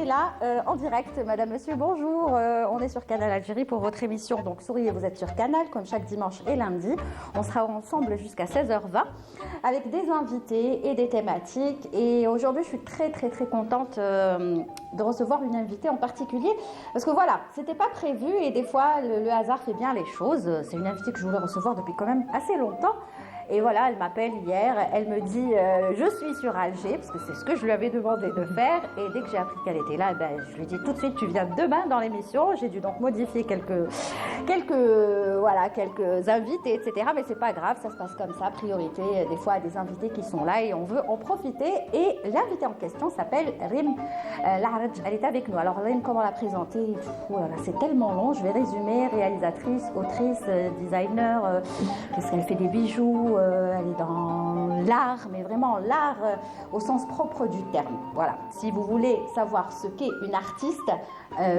là en direct. Madame, monsieur, bonjour. On est sur Canal Algérie pour votre émission. Donc, souriez, vous êtes sur Canal, comme chaque dimanche et lundi. On sera ensemble jusqu'à 16h20 avec des invités et des thématiques. Et aujourd'hui, je suis très contente de recevoir une invitée en particulier. Parce que voilà, c'était pas prévu et des fois, le hasard fait bien les choses. C'est une invitée que je voulais recevoir depuis quand même assez longtemps. Et voilà, elle m'appelle hier, elle me dit je suis sur Alger, parce que c'est ce que je lui avais demandé de faire. Et dès que j'ai appris qu'elle était là, je lui ai dit tout de suite, tu viens demain dans l'émission. J'ai dû donc modifier quelques invités, etc. Mais c'est pas grave, ça se passe comme ça. Priorité des fois à des invités qui sont là et on veut en profiter. Et l'invitée en question s'appelle Rim Laharj. Elle est avec nous. Alors Rim, comment la présenter? C'est tellement long. Je vais résumer. Réalisatrice, autrice, designer. Qu'est-ce qu'elle fait? Des bijoux. Elle est dans l'art, mais vraiment l'art au sens propre du terme. Voilà. Si vous voulez savoir ce qu'est une artiste,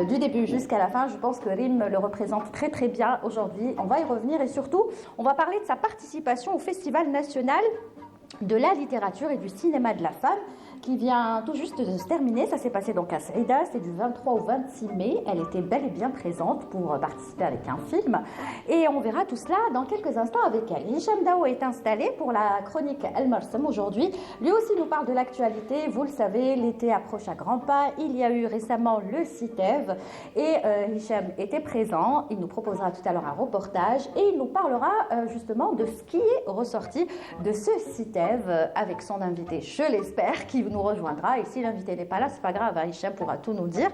du début jusqu'à la fin, je pense que Rim le représente très bien aujourd'hui. On va y revenir et surtout, on va parler de sa participation au Festival national de la littérature et du cinéma de la femme qui vient tout juste de se terminer. Ça s'est passé donc à Saïda, c'est du 23 au 26 mai. Elle était bel et bien présente pour participer avec un film. Et on verra tout cela dans quelques instants avec elle. Hicham Dao est installé pour la chronique El Marsem aujourd'hui. Lui aussi nous parle de l'actualité. Vous le savez, l'été approche à grands pas. Il y a eu récemment le CITEV et Hicham était présent. Il nous proposera tout à l'heure un reportage et il nous parlera justement de ce qui est ressorti de ce CITEV avec son invité, je l'espère, qui nous rejoindra. Et si l'invité n'est pas là, c'est pas grave, Hicham pourra tout nous dire.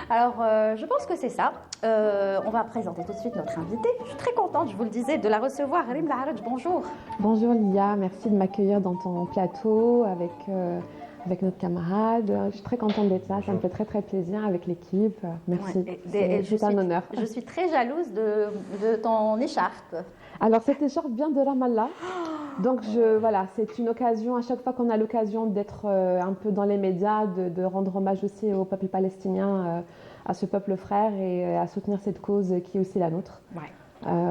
Alors, je pense que c'est ça. On va présenter tout de suite notre invité. Je suis très contente, je vous le disais, de la recevoir. Rim Laharj, bonjour. Bonjour Lia, merci de m'accueillir dans ton plateau avec notre camarade. Je suis très contente d'être là, ça me fait très plaisir avec l'équipe. Merci, c'est un honneur. Je suis très jalouse de ton écharpe. Alors cette écharpe vient de Ramallah. Donc voilà, c'est une occasion, à chaque fois qu'on a l'occasion d'être un peu dans les médias, de rendre hommage aussi au peuple palestinien, à ce peuple frère et à soutenir cette cause qui est aussi la nôtre. Ouais.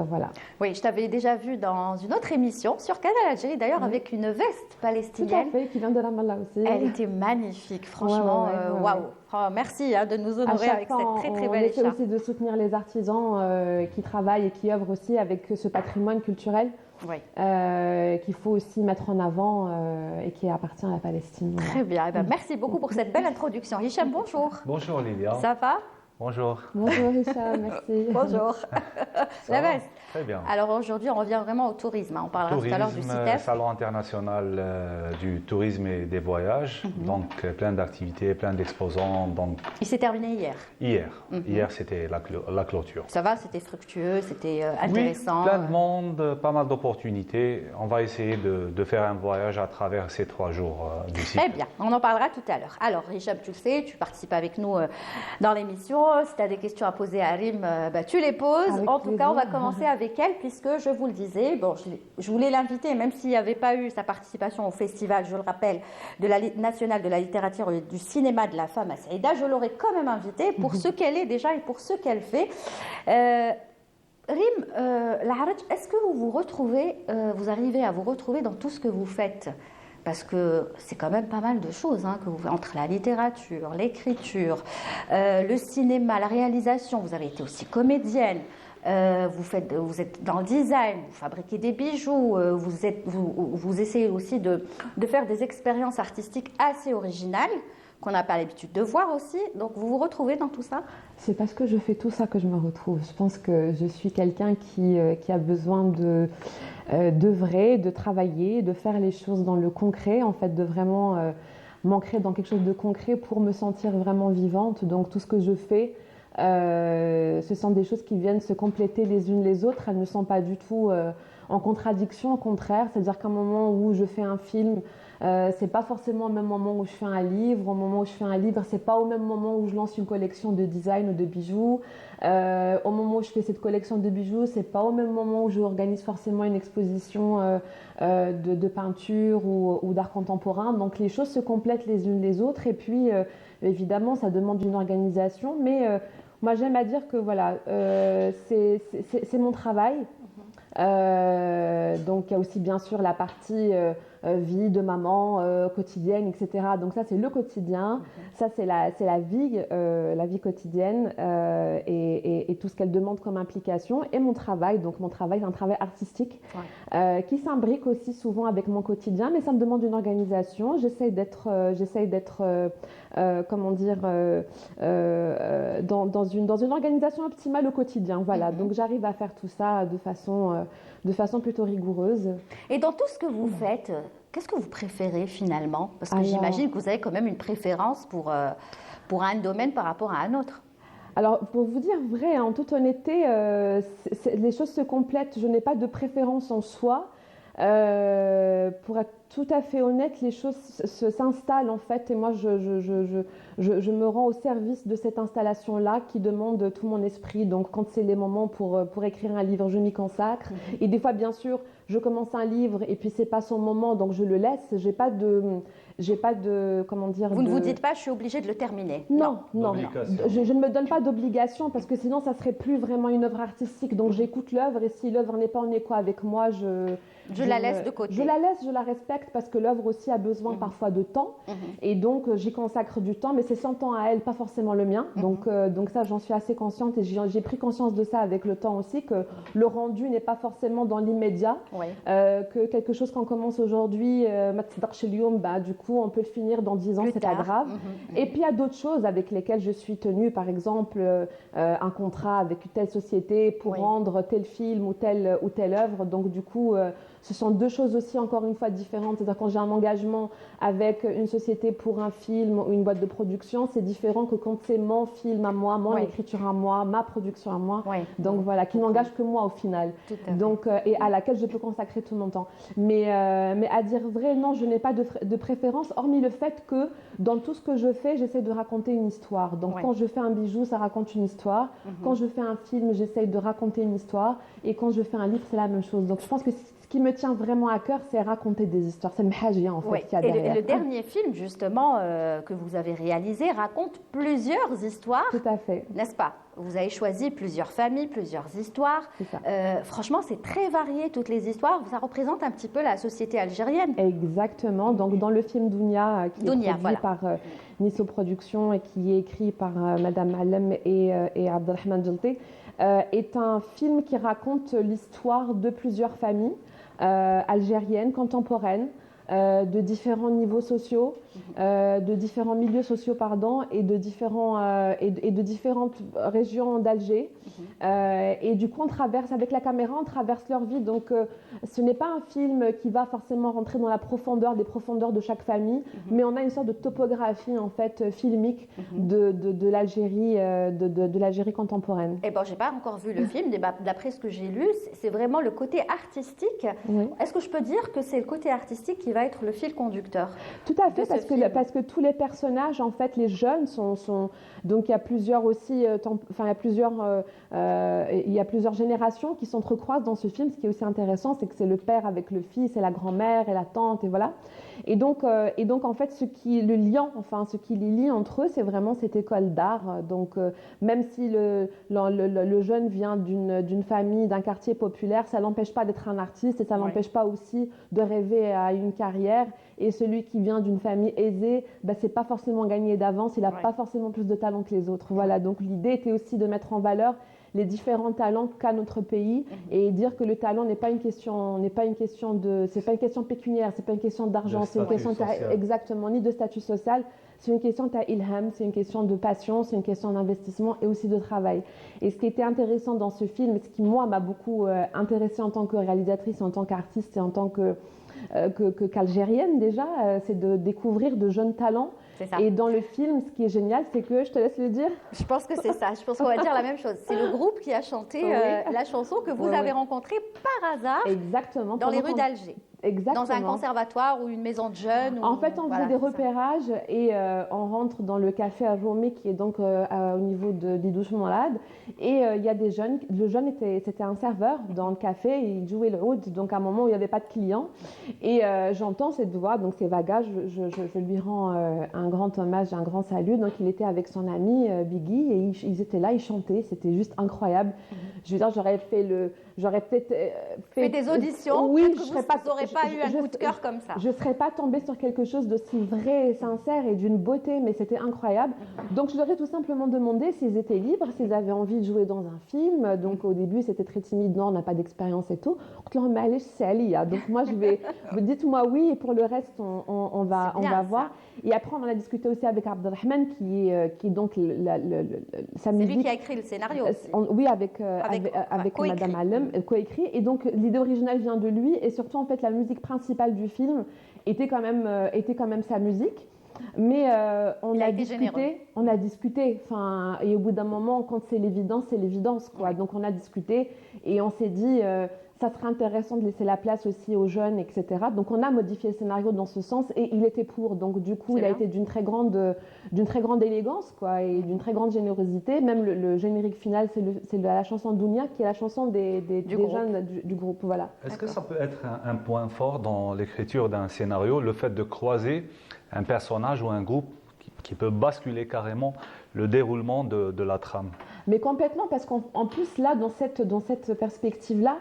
Voilà. Oui, je t'avais déjà vu dans une autre émission sur Canal Algérie, d'ailleurs, avec une veste palestinienne. Tout à fait, qui vient de Ramallah aussi. Elle était magnifique, franchement. Waouh. Oh, merci de nous honorer avec cette très belle écharpe. On essaie aussi de soutenir les artisans qui travaillent et qui œuvrent aussi avec ce patrimoine culturel. Oui. Qu'il faut aussi mettre en avant et qui appartient à la Palestine. Très bien. Eh bien, merci beaucoup pour cette belle introduction. Hicham, bonjour. Bonjour Lilia. Ça va? Bonjour. Bonjour Hicham, merci. Bonjour. La veste. Très bien. Alors aujourd'hui, on revient vraiment au tourisme. On parlera tout à l'heure du CITEF. Salon international du tourisme et des voyages. Donc plein d'activités, plein d'exposants. Il s'est terminé hier. Hier, c'était la clôture. Ça va, c'était fructueux, c'était intéressant. Oui, plein de monde, pas mal d'opportunités. On va essayer de faire un voyage à travers ces 3 jours du site. Très bien, on en parlera tout à l'heure. Alors Hicham, tu le sais, tu participes avec nous dans l'émission. Si tu as des questions à poser à Rim, tu les poses. En tout cas, on va commencer avec elle puisque je vous le disais, je voulais l'inviter, même s'il n'y avait pas eu sa participation au festival, je le rappelle, de la nationale de la littérature et du cinéma de la femme à Saïda, je l'aurais quand même invitée pour ce qu'elle est déjà et pour ce qu'elle fait. Rim Laharj, est-ce que vous arrivez à vous retrouver dans tout ce que vous faites? Parce que c'est quand même pas mal de choses que vous faites entre la littérature, l'écriture, le cinéma, la réalisation. Vous avez été aussi comédienne. Vous êtes dans le design, vous fabriquez des bijoux, vous essayez aussi de faire des expériences artistiques assez originales qu'on n'a pas l'habitude de voir aussi. Donc vous vous retrouvez dans tout ça? C'est parce que je fais tout ça que je me retrouve. Je pense que je suis quelqu'un qui a besoin d'œuvrer, de travailler, de faire les choses dans le concret, en fait, de vraiment m'ancrer dans quelque chose de concret pour me sentir vraiment vivante. Donc tout ce que je fais, ce sont des choses qui viennent se compléter les unes les autres. Elles ne sont pas du tout en contradiction, au contraire. C'est-à-dire qu'à un moment où je fais un film, c'est pas forcément au même moment où je fais un livre. Au moment où je fais un livre, c'est pas au même moment où je lance une collection de design ou de bijoux. Au moment où je fais cette collection de bijoux, c'est pas au même moment où je organise forcément une exposition de peinture ou d'art contemporain. Donc les choses se complètent les unes les autres. Et puis évidemment, ça demande une organisation, mais moi j'aime à dire que voilà, c'est mon travail. Donc il y a aussi bien sûr la partie vie de maman quotidienne, etc. Donc ça, c'est le quotidien. Ça, c'est la vie quotidienne et tout ce qu'elle demande comme implication. Et mon travail, donc mon travail, c'est un travail artistique qui s'imbrique aussi souvent avec mon quotidien, mais ça me demande une organisation. J'essaye d'être comment dire, dans une organisation optimale au quotidien. Voilà, donc j'arrive à faire tout ça de façon plutôt rigoureuse. Et dans tout ce que vous faites, qu'est-ce que vous préférez finalement? Parce que j'imagine que vous avez quand même une préférence pour un domaine par rapport à un autre. Alors, pour vous dire vrai, en toute honnêteté, les choses se complètent. Je n'ai pas de préférence en soi. Pour être tout à fait honnête, les choses s'installent en fait, et moi je me rends au service de cette installation-là qui demande tout mon esprit. Donc quand c'est les moments pour écrire un livre, je m'y consacre. Et des fois, bien sûr, je commence un livre et puis c'est pas son moment, donc je le laisse. J'ai pas de comment dire. Vous ne vous dites pas, je suis obligée de le terminer. Non. Je ne me donne pas d'obligation parce que sinon ça serait plus vraiment une œuvre artistique. Donc j'écoute l'œuvre et si l'œuvre n'est pas en écho avec moi, je la laisse de côté. Je la laisse, je la respecte parce que l'œuvre aussi a besoin parfois de temps et donc j'y consacre du temps, mais c'est son temps à elle, pas forcément le mien. Donc ça, j'en suis assez consciente et j'ai pris conscience de ça avec le temps aussi, que le rendu n'est pas forcément dans l'immédiat, que quelque chose qu'on commence aujourd'hui, du coup on peut le finir dans 10 ans, c'est pas grave. Et puis il y a d'autres choses avec lesquelles je suis tenue, par exemple un contrat avec telle société pour rendre tel film ou telle œuvre. Donc du coup, ce sont deux choses aussi encore une fois différentes. C'est-à-dire quand j'ai un engagement avec une société pour un film ou une boîte de production, c'est différent que quand c'est mon film à moi, mon écriture à moi, ma production à moi. Donc voilà, qui n'engage que moi au final. Donc et à laquelle je peux consacrer tout mon temps. Mais à dire vrai, non, je n'ai pas de préférence, hormis le fait que dans tout ce que je fais, j'essaie de raconter une histoire. Donc quand je fais un bijou, ça raconte une histoire. Quand je fais un film, j'essaie de raconter une histoire. Et quand je fais un livre, c'est la même chose. Donc je pense que ce qui me tient vraiment à cœur, c'est raconter des histoires. C'est Mhajia en fait qu'il y a derrière. Et le dernier film justement que vous avez réalisé raconte plusieurs histoires. Tout à fait. N'est-ce pas? Vous avez choisi plusieurs familles, plusieurs histoires. Franchement, c'est très varié toutes les histoires. Ça représente un petit peu la société algérienne. Exactement. Donc dans le film Dounia, qui est produit par Nisso Productions et qui est écrit par Madame Alem et Abdelrahman Djelté, est un film qui raconte l'histoire de plusieurs familles algériennes contemporaines, de différents niveaux sociaux, de différents milieux sociaux, et de différentes régions d'Alger. Et du coup, on traverse avec la caméra, on traverse leur vie. Donc, ce n'est pas un film qui va forcément rentrer dans la profondeur des profondeurs de chaque famille, mais on a une sorte de topographie en fait filmique de l'Algérie, de l'Algérie contemporaine. Eh ben, j'ai pas encore vu le film. D'après ce que j'ai lu, c'est vraiment le côté artistique. Est-ce que je peux dire que c'est le côté artistique qui va être le fil conducteur? Tout à fait, parce que tous les personnages, en fait, les jeunes sont donc il y a plusieurs aussi, il y a plusieurs générations qui s'entrecroisent dans ce film. Ce qui est aussi intéressant, c'est que c'est le père avec le fils, et la grand-mère et la tante, et voilà. Et donc en fait, ce qui les lie entre eux, c'est vraiment cette école d'art. Donc même si le jeune vient d'une famille, d'un quartier populaire, ça l'empêche pas d'être un artiste et ça l'empêche pas aussi de rêver à une carrière. Et celui qui vient d'une famille aisée, c'est pas forcément gagné d'avance, il n'a pas forcément plus de talent que les autres. Voilà, donc l'idée était aussi de mettre en valeur les différents talents qu'a notre pays et dire que le talent n'est pas une question pécuniaire, c'est pas une question d'argent, c'est une question exactement ni de statut social, c'est une question de ilham, c'est une question de passion, c'est une question d'investissement et aussi de travail. Et ce qui était intéressant dans ce film, et ce qui moi m'a beaucoup intéressée en tant que réalisatrice, en tant qu'artiste et en tant qu'algérienne déjà, c'est de découvrir de jeunes talents. Et dans le film, ce qui est génial, c'est que, je te laisse le dire. Je pense que c'est ça, je pense qu'on va dire la même chose. C'est le groupe qui a chanté la chanson que vous avez rencontrée par hasard dans les rues d'Alger. Exactement. Dans un conservatoire ou une maison de jeunes. En fait, on faisait des repérages et on rentre dans le café à Romé qui est donc au niveau des douches malades. Et il y a des jeunes. Le jeune c'était un serveur dans le café. Il jouait le oud, donc à un moment où il n'y avait pas de clients. Et j'entends cette voix, donc c'est Vaga. Je lui rends un grand hommage, un grand salut. Donc il était avec son ami Biggie et ils étaient là, ils chantaient. C'était juste incroyable. Je veux dire, j'aurais peut-être fait des auditions. Oui, je serais pas pas eu un coup de cœur comme ça. Je ne serais pas tombée sur quelque chose d'aussi vrai et sincère et d'une beauté, mais c'était incroyable. Donc je leur ai tout simplement demandé s'ils étaient libres, s'ils avaient envie de jouer dans un film. Donc au début c'était très timide, non, on n'a pas d'expérience et tout. Donc moi dites-moi oui et pour le reste on va voir. Et après on en a discuté aussi avec Abdelrahman qui est donc sa musique. C'est lui qui a écrit le scénario. Oui, avec Madame Alem, coécrit. Et donc l'idée originale vient de lui et surtout en fait la musique principale du film était quand même sa musique. Mais on a discuté. Enfin, et au bout d'un moment, quand c'est l'évidence, quoi. Donc on a discuté et on s'est dit, ça serait intéressant de laisser la place aussi aux jeunes, etc. Donc on a modifié le scénario dans ce sens et il était pour. Donc du coup, il a été d'une très grande élégance, quoi, et d'une très grande générosité. Même le générique final, c'est la chanson Dounia, qui est la chanson des jeunes du groupe. Voilà. Est-ce que ça peut être un point fort dans l'écriture d'un scénario, le fait de croiser un personnage ou un groupe qui peut basculer carrément le déroulement de la trame? Mais complètement, parce qu'en plus, là, dans cette perspective-là,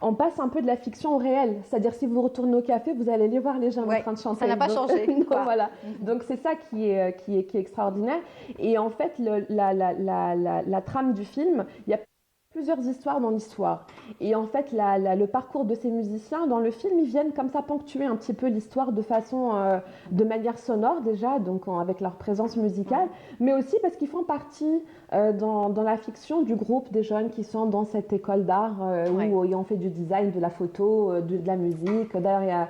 on passe un peu de la fiction au réel. C'est-à-dire, si vous retournez au café, vous allez aller voir les gens en train de chanter. Ça n'a pas changé. Voilà. Donc, c'est ça qui est extraordinaire. Et en fait, la trame du film, il y a plusieurs histoires dans l'histoire. Et en fait, le parcours de ces musiciens dans le film, ils viennent comme ça ponctuer un petit peu l'histoire de manière sonore déjà, donc avec leur présence musicale, mais aussi parce qu'ils font partie dans la fiction du groupe des jeunes qui sont dans cette école d'art où ils ont fait du design, de la photo, de la musique. D'ailleurs, il y a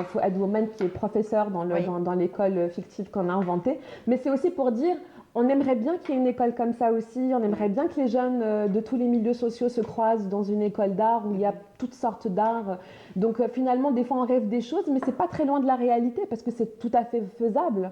Fouad Woumen qui est professeur dans l'école fictive qu'on a inventée. Mais c'est aussi pour dire, on aimerait bien qu'il y ait une école comme ça aussi, on aimerait bien que les jeunes de tous les milieux sociaux se croisent dans une école d'art où il y a toutes sortes d'art. Donc finalement, des fois on rêve des choses, mais c'est pas très loin de la réalité parce que c'est tout à fait faisable.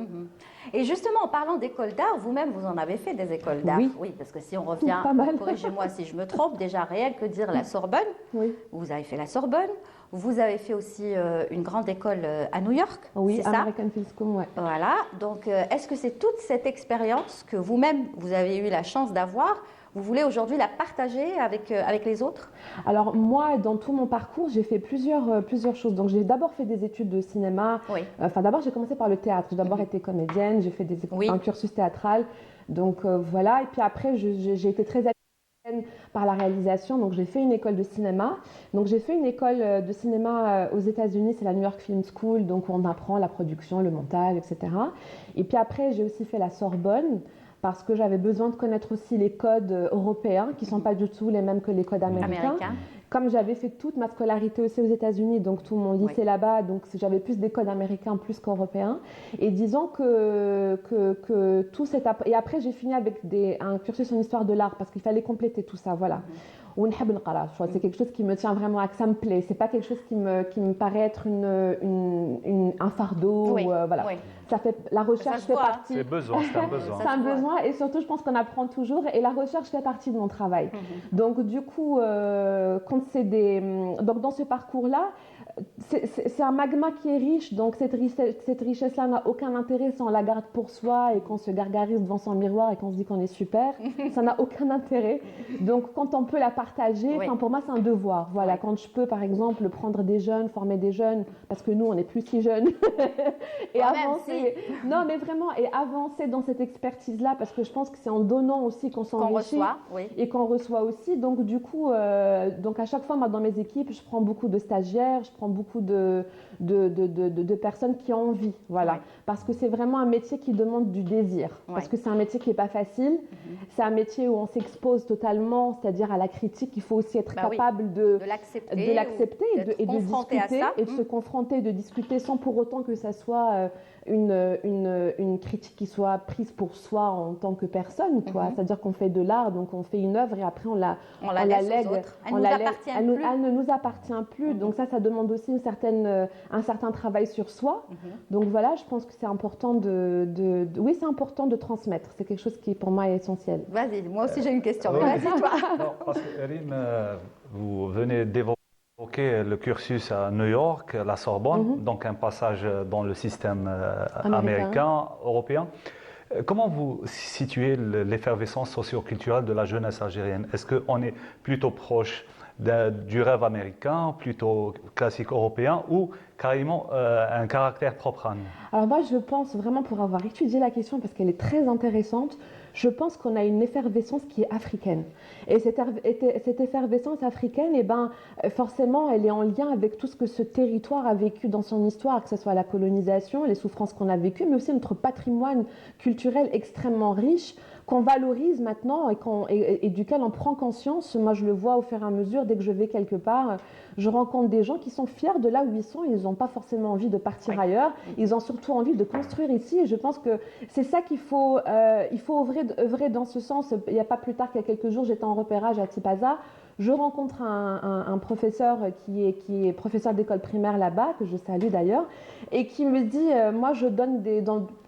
Et justement, en parlant d'école d'art, vous-même, vous en avez fait des écoles d'art. Oui, parce que si on revient, corrigez-moi si je me trompe, déjà rien que dire la Sorbonne, vous avez fait la Sorbonne. Vous avez fait aussi une grande école à New York, oui, c'est ça? American Film School, ouais. Voilà, donc est-ce que c'est toute cette expérience que vous-même, vous avez eu la chance d'avoir, vous voulez aujourd'hui la partager avec les autres? Alors moi, dans tout mon parcours, j'ai fait plusieurs choses. Donc j'ai d'abord fait des études de cinéma. Enfin d'abord j'ai commencé par le théâtre. J'ai d'abord été comédienne, j'ai fait un cursus théâtral. Donc voilà, et puis après j'ai été très par la réalisation, donc j'ai fait une école de cinéma. Donc j'ai fait une école de cinéma aux États-Unis, c'est la New York Film School, donc on apprend la production, le montage, etc. Et puis après j'ai aussi fait la Sorbonne parce que j'avais besoin de connaître aussi les codes européens qui ne sont pas du tout les mêmes que les codes américains. Comme j'avais fait toute ma scolarité aussi aux États-Unis, donc tout mon lycée là-bas, donc j'avais plus des codes américains plus qu'européens. Et disons que tout cet et après j'ai fini avec un cursus en histoire de l'art parce qu'il fallait compléter tout ça, voilà. C'est quelque chose qui me tient vraiment à que ça me plaît. C'est pas quelque chose qui me paraît être un fardeau. Voilà. Ça fait, la recherche fait partie. C'est un besoin. C'est un besoin et surtout je pense qu'on apprend toujours et la recherche fait partie de mon travail. Donc du coup, donc dans ce parcours-là, c'est un magma qui est riche, donc cette richesse-là n'a aucun intérêt si on la garde pour soi et qu'on se gargarise devant son miroir et qu'on se dit qu'on est super. Ça n'a aucun intérêt. Donc quand on peut la partager, pour moi c'est un devoir. Voilà, quand je peux par exemple prendre des jeunes, former des jeunes, parce que nous on n'est plus si jeunes, et avancer. Non mais vraiment, et avancer dans cette expertise-là, parce que je pense que c'est en donnant aussi qu'on s'enrichit et qu'on reçoit aussi. Donc du coup, donc à chaque fois moi dans mes équipes, je prends beaucoup de stagiaires, je prends beaucoup de personnes qui ont envie, voilà, parce que c'est vraiment un métier qui demande du désir, parce que c'est un métier qui n'est pas facile, c'est un métier où on s'expose totalement, c'est-à-dire à la critique, il faut aussi être capable de l'accepter et de discuter et de se confronter, de discuter sans pour autant que ça soit une critique qui soit prise pour soi en tant que personne, quoi. C'est-à-dire qu'on fait de l'art, donc on fait une œuvre et après on la lègue, elle ne nous appartient plus. Donc ça demande aussi un certain travail sur soi. Donc voilà, je pense que c'est important oui, c'est important de transmettre. C'est quelque chose qui pour moi est essentiel. Vas-y, moi aussi j'ai une question. Vas-y toi. Non, parce que Rim, vous venez d'évoquer le cursus à New York, la Sorbonne, donc un passage dans le système américain, européen. Comment vous situez l'effervescence socio-culturelle de la jeunesse algérienne? Est-ce qu'on est plutôt proche du rêve américain, plutôt classique européen, ou carrément un caractère propre à nous? Alors moi, je pense vraiment, pour avoir étudié la question, parce qu'elle est très intéressante, je pense qu'on a une effervescence qui est africaine. Et cette effervescence africaine, eh ben, forcément, elle est en lien avec tout ce que ce territoire a vécu dans son histoire, que ce soit la colonisation, les souffrances qu'on a vécues, mais aussi notre patrimoine culturel extrêmement riche, qu'on valorise maintenant et duquel on prend conscience. Moi, je le vois au fur et à mesure, dès que je vais quelque part, je rencontre des gens qui sont fiers de là où ils sont. Ils n'ont pas forcément envie de partir ailleurs. Ils ont surtout envie de construire ici. Et je pense que c'est ça qu'il faut, il faut œuvrer dans ce sens. Il n'y a pas plus tard qu'il y a quelques jours, j'étais en repérage à Tipaza. Je rencontre un professeur qui est professeur d'école primaire là-bas, que je salue d'ailleurs, et qui me dit, moi je donne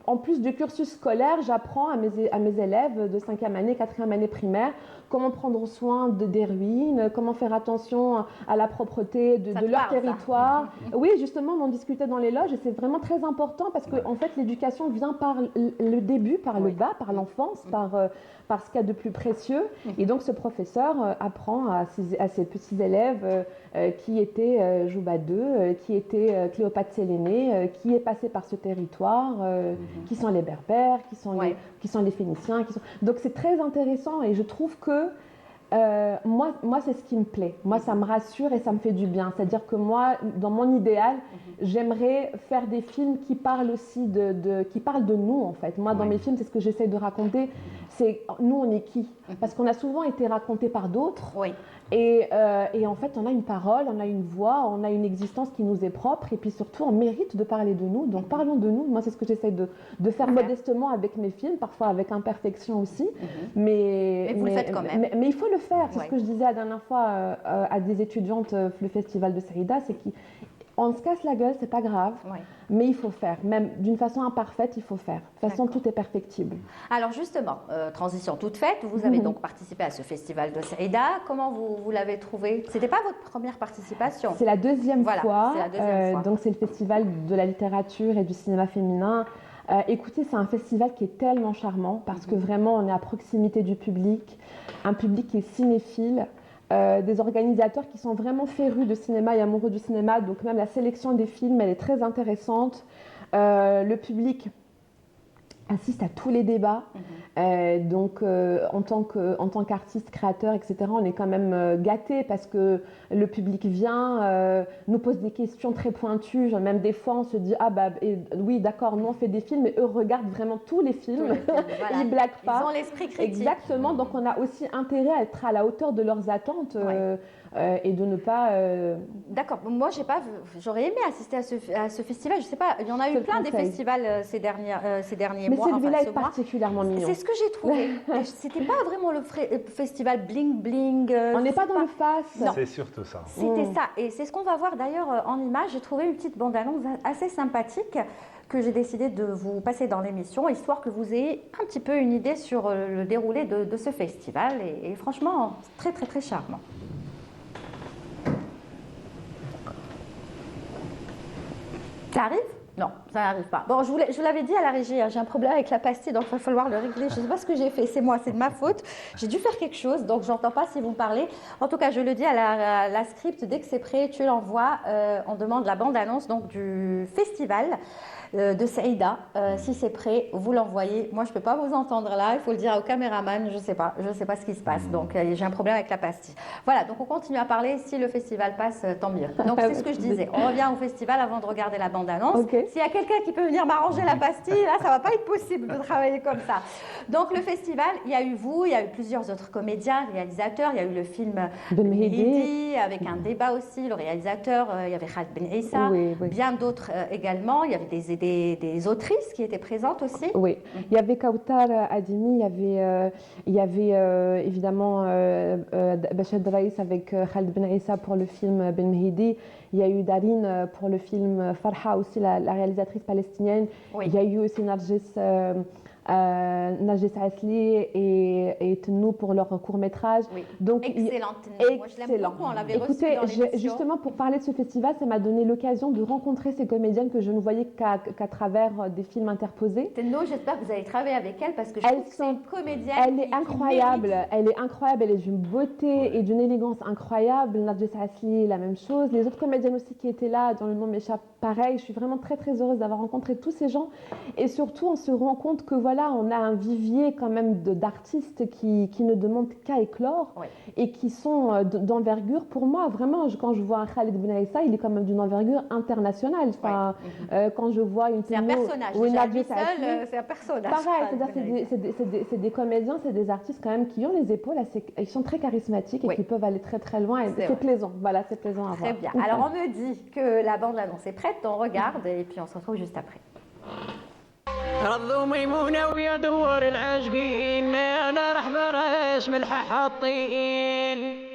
en plus du cursus scolaire, j'apprends à mes élèves de 5e année, 4e année primaire, comment prendre soin des ruines, comment faire attention à la propreté de leur territoire. Oui, justement, on en discutait dans les loges et c'est vraiment très important parce que en fait, l'éducation vient par le début, par le bas, par l'enfance, par ce qu'il y a de plus précieux. Et donc, ce professeur apprend à ses petits élèves qui était Jouba II, qui était Cléopâtre Sélénée, qui est passé par ce territoire, qui sont les Berbères, qui sont les Phéniciens. Donc c'est très intéressant et je trouve que moi c'est ce qui me plaît. Moi, ça me rassure et ça me fait du bien. C'est-à-dire que moi, dans mon idéal, j'aimerais faire des films qui parlent aussi qui parlent de nous, en fait. Moi, dans mes films, c'est ce que j'essaie de raconter. C'est nous, on est qui? Parce qu'on a souvent été raconté par d'autres. Et en fait, on a une parole, on a une voix, on a une existence qui nous est propre. Et puis surtout, on mérite de parler de nous. Donc parlons de nous. Moi, c'est ce que j'essaie de faire modestement avec mes films, parfois avec imperfection aussi. Mais vous le faites quand même. Mais il faut le faire. C'est ce que je disais la dernière fois à des étudiantes le festival de Saïda, c'est qu'on se casse la gueule, c'est pas grave, mais il faut faire. Même d'une façon imparfaite, il faut faire. De toute façon, tout est perfectible. Alors justement, transition toute faite, vous avez donc participé à ce festival de Saïda. Comment vous l'avez trouvé? C'était pas votre première participation? C'est la deuxième fois. C'est la deuxième fois. Donc c'est le festival de la littérature et du cinéma féminin. Écoutez, c'est un festival qui est tellement charmant parce que vraiment, on est à proximité du public, un public qui est cinéphile. Des organisateurs qui sont vraiment férus de cinéma et amoureux du cinéma, donc même la sélection des films, elle est très intéressante. Le public assiste à tous les débats, donc en tant qu'artiste, créateur, etc., on est quand même gâtés parce que le public vient, nous pose des questions très pointues, genre même des fois on se dit oui d'accord, nous on fait des films, mais eux regardent vraiment tous les films, ils blaguent pas. Ils ont l'esprit critique. Exactement, donc on a aussi intérêt à être à la hauteur de leurs attentes. Et de ne pas... D'accord, moi j'aurais aimé assister à ce festival, je sais pas, il y en a eu plein des festivals ces derniers mais mois. Mais celui-là est particulièrement mignon. C'est ce que j'ai trouvé, c'était pas vraiment le festival bling bling. On n'est pas dans le face. C'est surtout ça. C'était ça, et c'est ce qu'on va voir d'ailleurs en image. J'ai trouvé une petite bande-annonce assez sympathique que j'ai décidé de vous passer dans l'émission, histoire que vous ayez un petit peu une idée sur le déroulé de ce festival, et franchement, très très très charmant. Ça arrive? Non, ça n'arrive pas. Bon, je vous l'avais dit à la régie, j'ai un problème avec la pastille, donc il va falloir le régler. Je ne sais pas ce que j'ai fait, c'est moi, c'est de ma faute. J'ai dû faire quelque chose, donc je n'entends pas si vous parlez. En tout cas, je le dis à la script, dès que c'est prêt, tu l'envoies. On demande la bande-annonce donc, du festival de Saïda. Si c'est prêt, vous l'envoyez. Moi, je ne peux pas vous entendre là, il faut le dire au caméraman, je ne sais pas ce qui se passe. Donc, j'ai un problème avec la pastille. Voilà, donc on continue à parler. Si le festival passe, tant mieux. Donc, c'est ce que je disais. On revient au festival avant de regarder la bande-annonce. S'il y a quelqu'un qui peut venir m'arranger la pastille, là, ça ne va pas être possible de travailler comme ça. Donc, le festival, il y a eu vous, il y a eu plusieurs autres comédiens, réalisateurs. Il y a eu le film Ben Mehdi, avec un débat aussi. Le réalisateur, il y avait Khaled Ben Issa, bien d'autres également. Il y avait des autrices qui étaient présentes aussi. Oui, il y avait Kautar Adimi, il y avait évidemment Bachar Draïs avec Khaled Ben Issa pour le film Ben Mehdi. Il y a eu Darine pour le film Farha aussi, la réalisatrice palestinienne. Il y a eu aussi Nargis Najis Asli et Tennou pour leur court-métrage. Oui. Donc, Excellente. Moi, je l'aime beaucoup. On l'avait reçu dans l'émission. Justement, pour parler de ce festival, ça m'a donné l'occasion de rencontrer ces comédiennes que je ne voyais qu'à travers des films interposés. Tennou, j'espère que vous allez travailler avec elle parce que je trouve que c'est une comédienne. Elle est incroyable. Elle est incroyable. Elle est d'une beauté et d'une élégance incroyable. Najis Asli, la même chose. Les autres comédiennes aussi qui étaient là, dont le nom m'échappe, pareil. Je suis vraiment très très heureuse d'avoir rencontré tous ces gens. Et surtout, on se rend compte que voilà, on a un vivier quand même d'artistes qui ne demandent qu'à éclore et qui sont d'envergure. Pour moi, vraiment, quand je vois un Khaled Benaïssa, il est quand même d'une envergure internationale. Enfin, quand je vois une c'est un personnage. Ou une c'est un personnage. Pareil, c'est des comédiens, c'est des artistes quand même qui ont les épaules, ils sont très charismatiques et qui peuvent aller très très loin. C'est plaisant. Voilà, c'est plaisant à voir. Très bien. Alors, on me dit que la bande-annonce est prête. On regarde et puis on se retrouve juste après. رضوا ميمونة ويا دوار العاشقين أنا راح براش ملح حاطين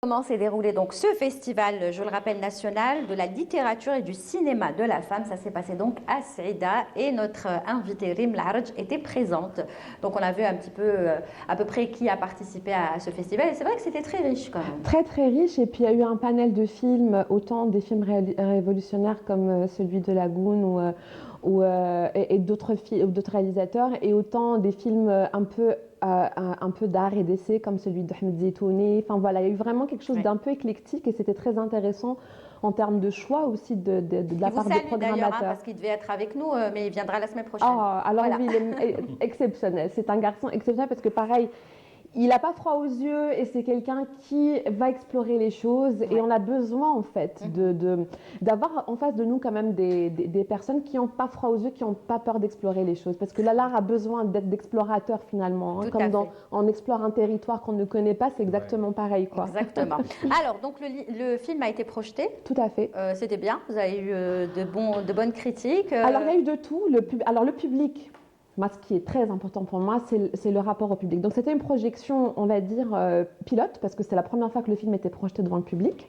Comment s'est déroulé donc ce festival, je le rappelle, national de la littérature et du cinéma de la femme. Ça s'est passé donc à Saïda et notre invitée Rim Larj était présente. Donc on a vu un petit peu à peu près qui a participé à ce festival et c'est vrai que c'était très riche quand même. Très très riche et puis il y a eu un panel de films, autant des films révolutionnaires comme celui de Lagoon et d'autres réalisateurs et autant des films un peu d'art et d'essai comme celui d'Ahmed Zeytouni. Enfin voilà, il y a eu vraiment quelque chose d'un peu éclectique et c'était très intéressant en termes de choix aussi de la part des programmateurs. Parce qu'il devait être avec nous, mais il viendra la semaine prochaine. Alors voilà. Oui, il est exceptionnel. C'est un garçon exceptionnel parce que pareil, il n'a pas froid aux yeux et c'est quelqu'un qui va explorer les choses et on a besoin en fait d'avoir en face de nous quand même des personnes qui n'ont pas froid aux yeux, qui n'ont pas peur d'explorer les choses parce que l'art a besoin d'être d'explorateur finalement. Comme on explore un territoire qu'on ne connaît pas, c'est exactement pareil quoi. Exactement. Alors donc le film a été projeté. Tout à fait. C'était bien, vous avez eu de bonnes critiques. Alors il y a eu de tout. Le public Moi, ce qui est très important pour moi, c'est le rapport au public. Donc, c'était une projection, on va dire, pilote, parce que c'est la première fois que le film était projeté devant le public.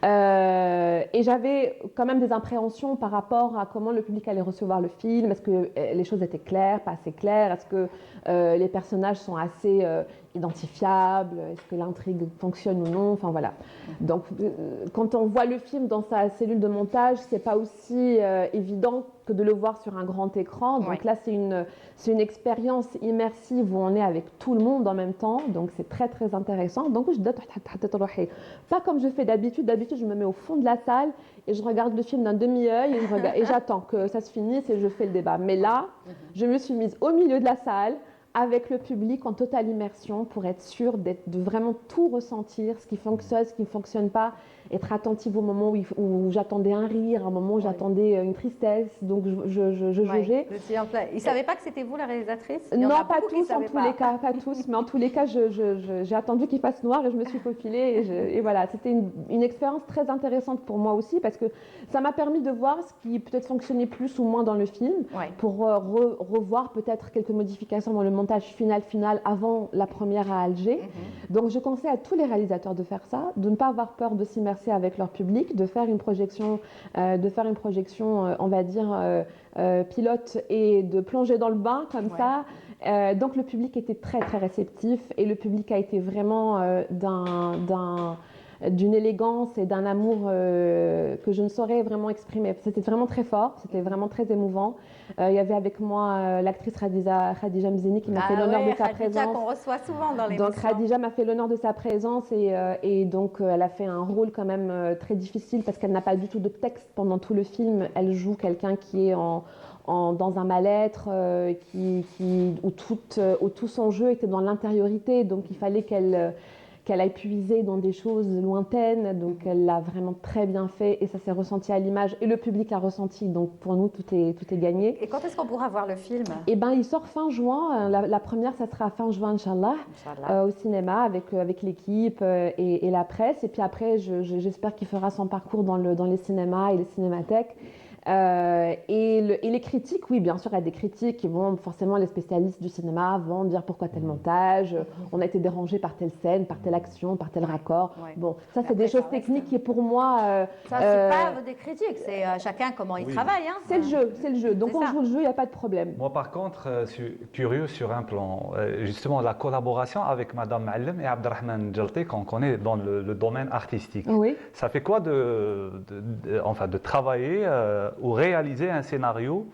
Et j'avais quand même des appréhensions par rapport à comment le public allait recevoir le film. Est-ce que les choses étaient claires, pas assez claires? Est-ce que les personnages sont assez identifiables? Est-ce que l'intrigue fonctionne ou non? Enfin voilà. Donc quand on voit le film dans sa cellule de montage, c'est pas aussi évident que de le voir sur un grand écran. Donc là, c'est une expérience immersive où on est avec tout le monde en même temps. Donc c'est très très intéressant. Donc je pas comme je fais d'habitude. D'habitude, je me mets au fond de la salle et je regarde le film d'un demi-œil et j'attends que ça se finisse et je fais le débat. Mais là, je me suis mise au milieu de la salle avec le public en totale immersion pour être sûre de vraiment tout ressentir, ce qui fonctionne, ce qui ne fonctionne pas, être attentive au moment où j'attendais un rire, un moment où j'attendais une tristesse, donc je jugeais. Ils ne savaient pas que c'était vous la réalisatrice? Non, pas tous, en tous les cas, pas tous, mais en tous les cas, j'ai attendu qu'il fasse noir et je me suis faufilée et voilà, c'était une expérience très intéressante pour moi aussi parce que ça m'a permis de voir ce qui peut-être fonctionnait plus ou moins dans le film pour revoir peut-être quelques modifications dans le montage final avant la première à Alger. Donc je conseille à tous les réalisateurs de faire ça, de ne pas avoir peur de s'immerser avec leur public, de faire une projection, on va dire pilote et de plonger dans le bain comme ça. Donc le public était très très réceptif et le public a été vraiment d'une élégance et d'un amour que je ne saurais vraiment exprimer. C'était vraiment très fort, c'était vraiment très émouvant. Il y avait avec moi l'actrice Khadija Mzeni qui m'a fait l'honneur de sa présence. Qu'on reçoit souvent dans l'émission. Donc Khadija m'a fait l'honneur de sa présence et donc elle a fait un rôle quand même très difficile parce qu'elle n'a pas du tout de texte pendant tout le film. Elle joue quelqu'un qui est dans un mal-être, où tout son jeu était dans l'intériorité. Donc il fallait qu'elle aille puiser dans des choses lointaines, donc elle l'a vraiment très bien fait et ça s'est ressenti à l'image et le public l'a ressenti, donc pour nous tout est gagné. Et quand est-ce qu'on pourra voir le film? Eh ben, il sort fin juin, la première ça sera fin juin Inch'Allah, au cinéma avec l'équipe et la presse et puis après j'espère qu'il fera son parcours dans les cinémas et les cinémathèques. Et les critiques, oui, bien sûr, il y a des critiques qui vont, forcément, les spécialistes du cinéma vont dire pourquoi tel montage, on a été dérangé par telle scène, par telle action, par tel raccord. Bon, ça, c'est des choses techniques qui, pour moi. Ça, c'est pas des critiques, c'est chacun comment il travaille. Hein. C'est le jeu. Donc, on joue le jeu, il n'y a pas de problème. Moi, par contre, je suis curieux sur un plan. Justement, la collaboration avec Madame Mallem et Abdelrahman Djalti, qu'on connaît dans le domaine artistique. Oui. Ça fait quoi de travailler ou réaliser un scénario?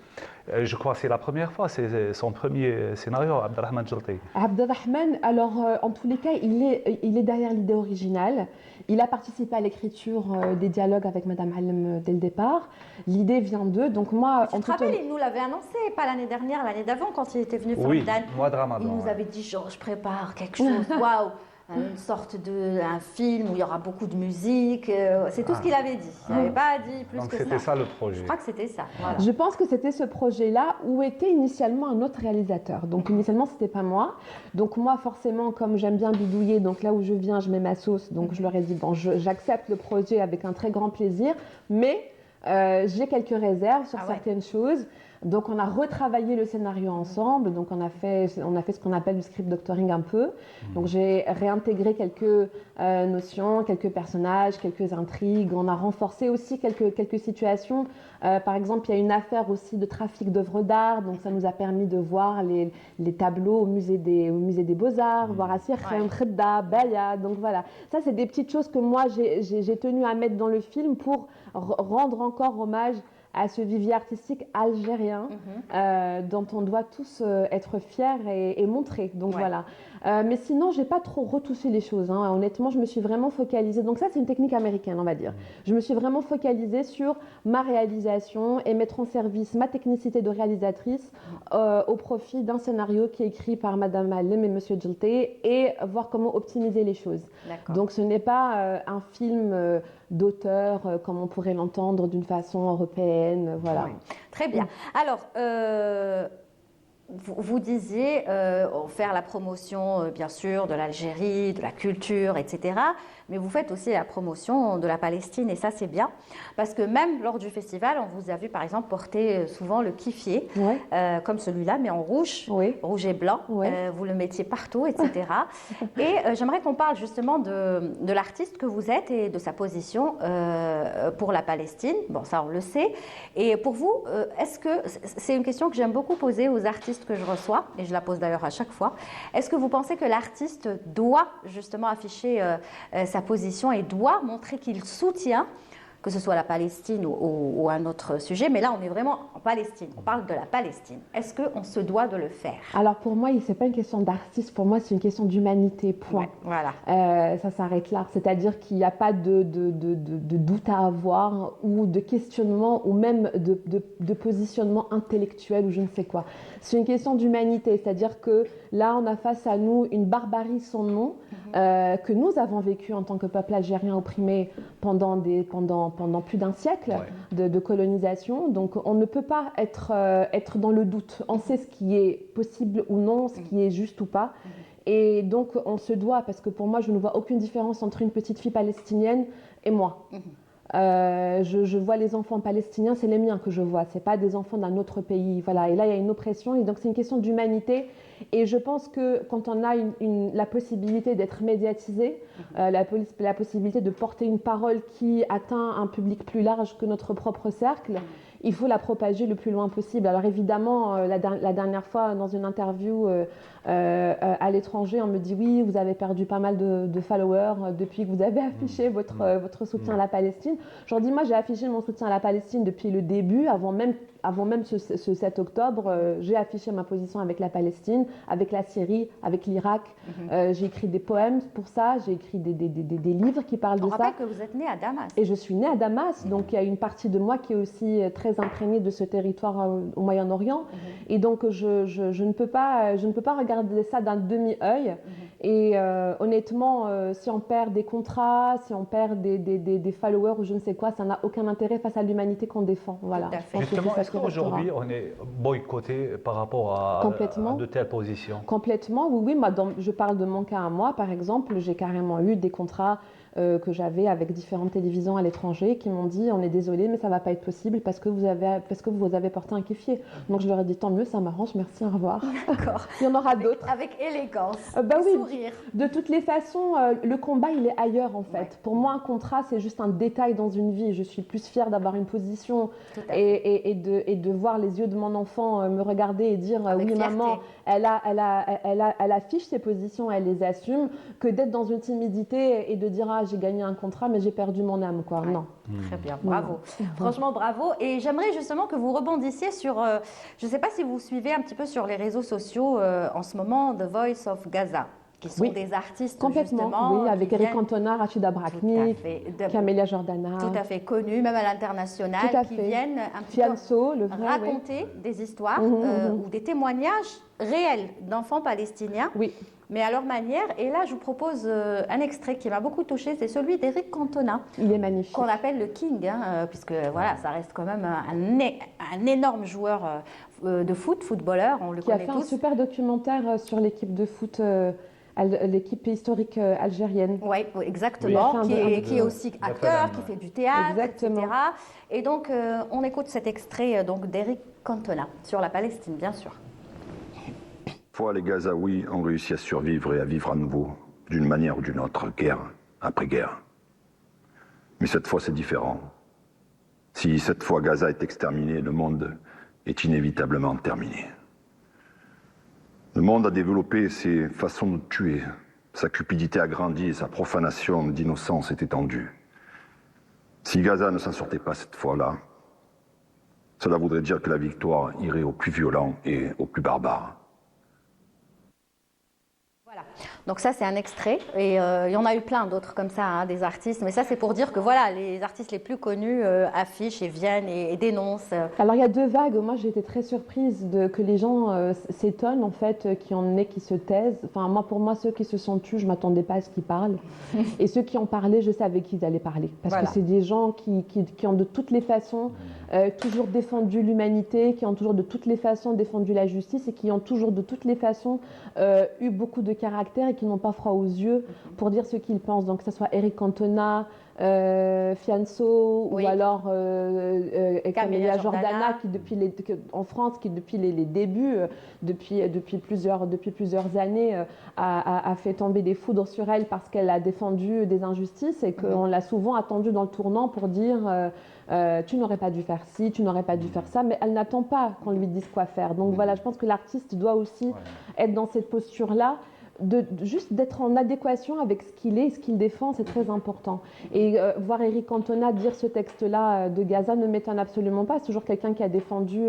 Je crois que c'est la première fois, c'est son premier scénario, Abdelrahman Djalti. Abdelrahman, alors en tous les cas, il est derrière l'idée originale. Il a participé à l'écriture des dialogues avec Madame Halem dès le départ. L'idée vient d'eux, donc moi... Tu te rappelles, il nous l'avait annoncé, pas l'année dernière, l'année d'avant, quand il était venu faire le Dan. Mois de Ramadan. Il nous avait dit, genre, je prépare quelque chose, waouh, une sorte un film où il y aura beaucoup de musique. C'est tout ce qu'il avait dit. Il n'avait pas dit plus donc que ça. c'était ça le projet. Je crois que c'était ça. Voilà. Je pense que c'était ce projet-là où était initialement un autre réalisateur. Donc initialement, c'était pas moi. Donc moi, forcément, comme j'aime bien bidouiller, donc là où je viens, je mets ma sauce. Donc je leur ai dit, bon, j'accepte le projet avec un très grand plaisir, mais j'ai quelques réserves sur certaines choses. Donc on a retravaillé le scénario ensemble, donc on a fait ce qu'on appelle du script doctoring un peu. Donc j'ai réintégré quelques notions, quelques personnages, quelques intrigues. On a renforcé aussi quelques situations. Par exemple, il y a une affaire aussi de trafic d'œuvres d'art, donc ça nous a permis de voir les tableaux au musée des Beaux-Arts, voir Assir Khedda, Baya. Donc voilà, ça c'est des petites choses que moi j'ai tenu à mettre dans le film pour rendre encore hommage à ce vivier artistique algérien dont on doit tous être fiers et montrer. Donc voilà. Mais sinon, j'ai pas trop retouché les choses. Hein. Honnêtement, je me suis vraiment focalisée. Donc ça, c'est une technique américaine, on va dire. Je me suis vraiment focalisée sur ma réalisation et mettre en service ma technicité de réalisatrice au profit d'un scénario qui est écrit par Madame Halem et Monsieur Djalti et voir comment optimiser les choses. Donc ce n'est pas un film d'auteur comme on pourrait l'entendre d'une façon européenne. Voilà. Oui. Très bien. Alors, vous disiez faire la promotion, bien sûr, de l'Algérie, de la culture, etc. Mais vous faites aussi la promotion de la Palestine, et ça, c'est bien. Parce que même lors du festival, on vous a vu, par exemple, porter souvent le kiffier, comme celui-là, mais en rouge, rouge et blanc. Vous le mettiez partout, etc. Et j'aimerais qu'on parle justement de l'artiste que vous êtes et de sa position pour la Palestine. Bon, ça, on le sait. Et pour vous, est-ce que, c'est une question que j'aime beaucoup poser aux artistes que je reçois, et je la pose d'ailleurs à chaque fois, est-ce que vous pensez que l'artiste doit justement afficher sa position et doit montrer qu'il soutient, que ce soit la Palestine ou un autre sujet, mais là on est vraiment en Palestine, on parle de la Palestine. Est-ce qu'on se doit de le faire? Alors pour moi, ce n'est pas une question d'artiste, pour moi c'est une question d'humanité, point. Voilà. Ça s'arrête là, c'est-à-dire qu'il n'y a pas de doute à avoir ou de questionnement ou même de positionnement intellectuel ou je ne sais quoi. C'est une question d'humanité, c'est-à-dire que là on a face à nous une barbarie sans nom que nous avons vécue en tant que peuple algérien opprimé pendant plus d'un siècle de colonisation. Donc on ne peut pas être dans le doute. On sait ce qui est possible ou non, ce qui est juste ou pas. Et donc on se doit, parce que pour moi je ne vois aucune différence entre une petite fille palestinienne et moi. Je vois les enfants palestiniens, c'est les miens que je vois, c'est pas des enfants d'un autre pays. Voilà. Et là, il y a une oppression, et donc c'est une question d'humanité. Et je pense que quand on a la possibilité d'être médiatisé, la possibilité de porter une parole qui atteint un public plus large que notre propre cercle, il faut la propager le plus loin possible. Alors évidemment, la dernière fois, dans une interview à l'étranger, on me dit oui, vous avez perdu pas mal de followers depuis que vous avez affiché votre soutien à la Palestine. Je leur dis, moi j'ai affiché mon soutien à la Palestine depuis le début, avant même ce 7 octobre, j'ai affiché ma position avec la Palestine, avec la Syrie, avec l'Irak. J'ai écrit des poèmes pour ça, j'ai écrit des livres qui parlent de ça. On rappelle que vous êtes née à Damas. Et je suis née à Damas, donc il y a une partie de moi qui est aussi très imprégnée de ce territoire au Moyen-Orient. Et donc je ne peux pas regarder ça d'un demi-œil. Et honnêtement, si on perd des contrats, si on perd des followers ou je ne sais quoi, ça n'a aucun intérêt face à l'humanité qu'on défend. Voilà. Tout à fait. Justement, est-ce qu'aujourd'hui on est boycotté par rapport à de telles positions? Complètement, oui. Moi, je parle de mon cas à moi, par exemple, j'ai carrément eu des contrats que j'avais avec différentes télévisions à l'étranger qui m'ont dit on est désolé mais ça va pas être possible parce que vous avez porté un keffier. Donc je leur ai dit tant mieux, ça m'arrange, merci, au revoir. D'accord. Il y en aura d'autres. Avec élégance, oui. sourire. De toutes les façons, le combat il est ailleurs en fait. Pour moi un contrat c'est juste un détail dans une vie. Je suis plus fière d'avoir une position et de voir les yeux de mon enfant me regarder et dire oui fierté. Maman, elle affiche ses positions, elle les assume, que d'être dans une timidité et de dire j'ai gagné un contrat mais j'ai perdu mon âme quoi. Non. Très bien, bravo. Franchement bravo. Et j'aimerais justement que vous rebondissiez sur, je ne sais pas si vous suivez un petit peu sur les réseaux sociaux en ce moment, The Voice of Gaza, qui sont des artistes justement. Oui, avec Eric Cantona, Rachida Braknik, Camélia Jordana. Tout à fait connus, même à l'international, qui viennent un petit Fianso, le vrai, raconter des histoires ou des témoignages réels d'enfants palestiniens. Oui. Mais à leur manière. Et là, je vous propose un extrait qui m'a beaucoup touchée, c'est celui d'Eric Cantona. Il est magnifique. Qu'on appelle le King, puisque voilà, ça reste quand même un énorme joueur de footballeur, on le connaît tous. Qui a fait un super documentaire sur l'équipe de foot, l'équipe historique algérienne. Oui, exactement, qui est aussi acteur, qui fait du théâtre, etc. Et donc, on écoute cet extrait d'Eric Cantona sur la Palestine, bien sûr. Fois les Gazaouis ont réussi à survivre et à vivre à nouveau, d'une manière ou d'une autre, guerre après guerre. Mais cette fois, c'est différent. Si cette fois Gaza est exterminé, le monde est inévitablement terminé. Le monde a développé ses façons de tuer, sa cupidité a grandi et sa profanation d'innocence est étendue. Si Gaza ne s'en sortait pas cette fois-là, cela voudrait dire que la victoire irait aux plus violents et aux plus barbares. Donc ça, c'est un extrait. Et il y en a eu plein d'autres comme ça, hein, des artistes. Mais ça, c'est pour dire que voilà, les artistes les plus connus affichent et viennent et dénoncent. Alors il y a deux vagues. Moi, j'ai été très surprise que les gens s'étonnent en fait, qu'il y en ait qui se taisent. Enfin, pour moi, ceux qui se sont tus, je m'attendais pas à ce qu'ils parlent. Et ceux qui ont parlé, je savais qu'ils allaient parler. Parce que c'est des gens qui ont de toutes les façons toujours défendu l'humanité, qui ont toujours de toutes les façons défendu la justice et qui ont toujours de toutes les façons eu beaucoup de caractère et qui n'ont pas froid aux yeux pour dire ce qu'ils pensent. Donc que ce soit Eric Cantona, Fianso ou alors Camélia Jordana qui en France qui depuis les débuts depuis plusieurs années a fait tomber des foudres sur elle parce qu'elle a défendu des injustices et qu'on l'a souvent attendue dans le tournant pour dire tu n'aurais pas dû faire ci, tu n'aurais pas dû faire ça, mais elle n'attend pas qu'on lui dise quoi faire. Donc voilà, je pense que l'artiste doit aussi être dans cette posture-là, juste d'être en adéquation avec ce qu'il est et ce qu'il défend, c'est très important. Et voir Eric Cantona dire ce texte-là de Gaza ne m'étonne absolument pas. C'est toujours quelqu'un qui a défendu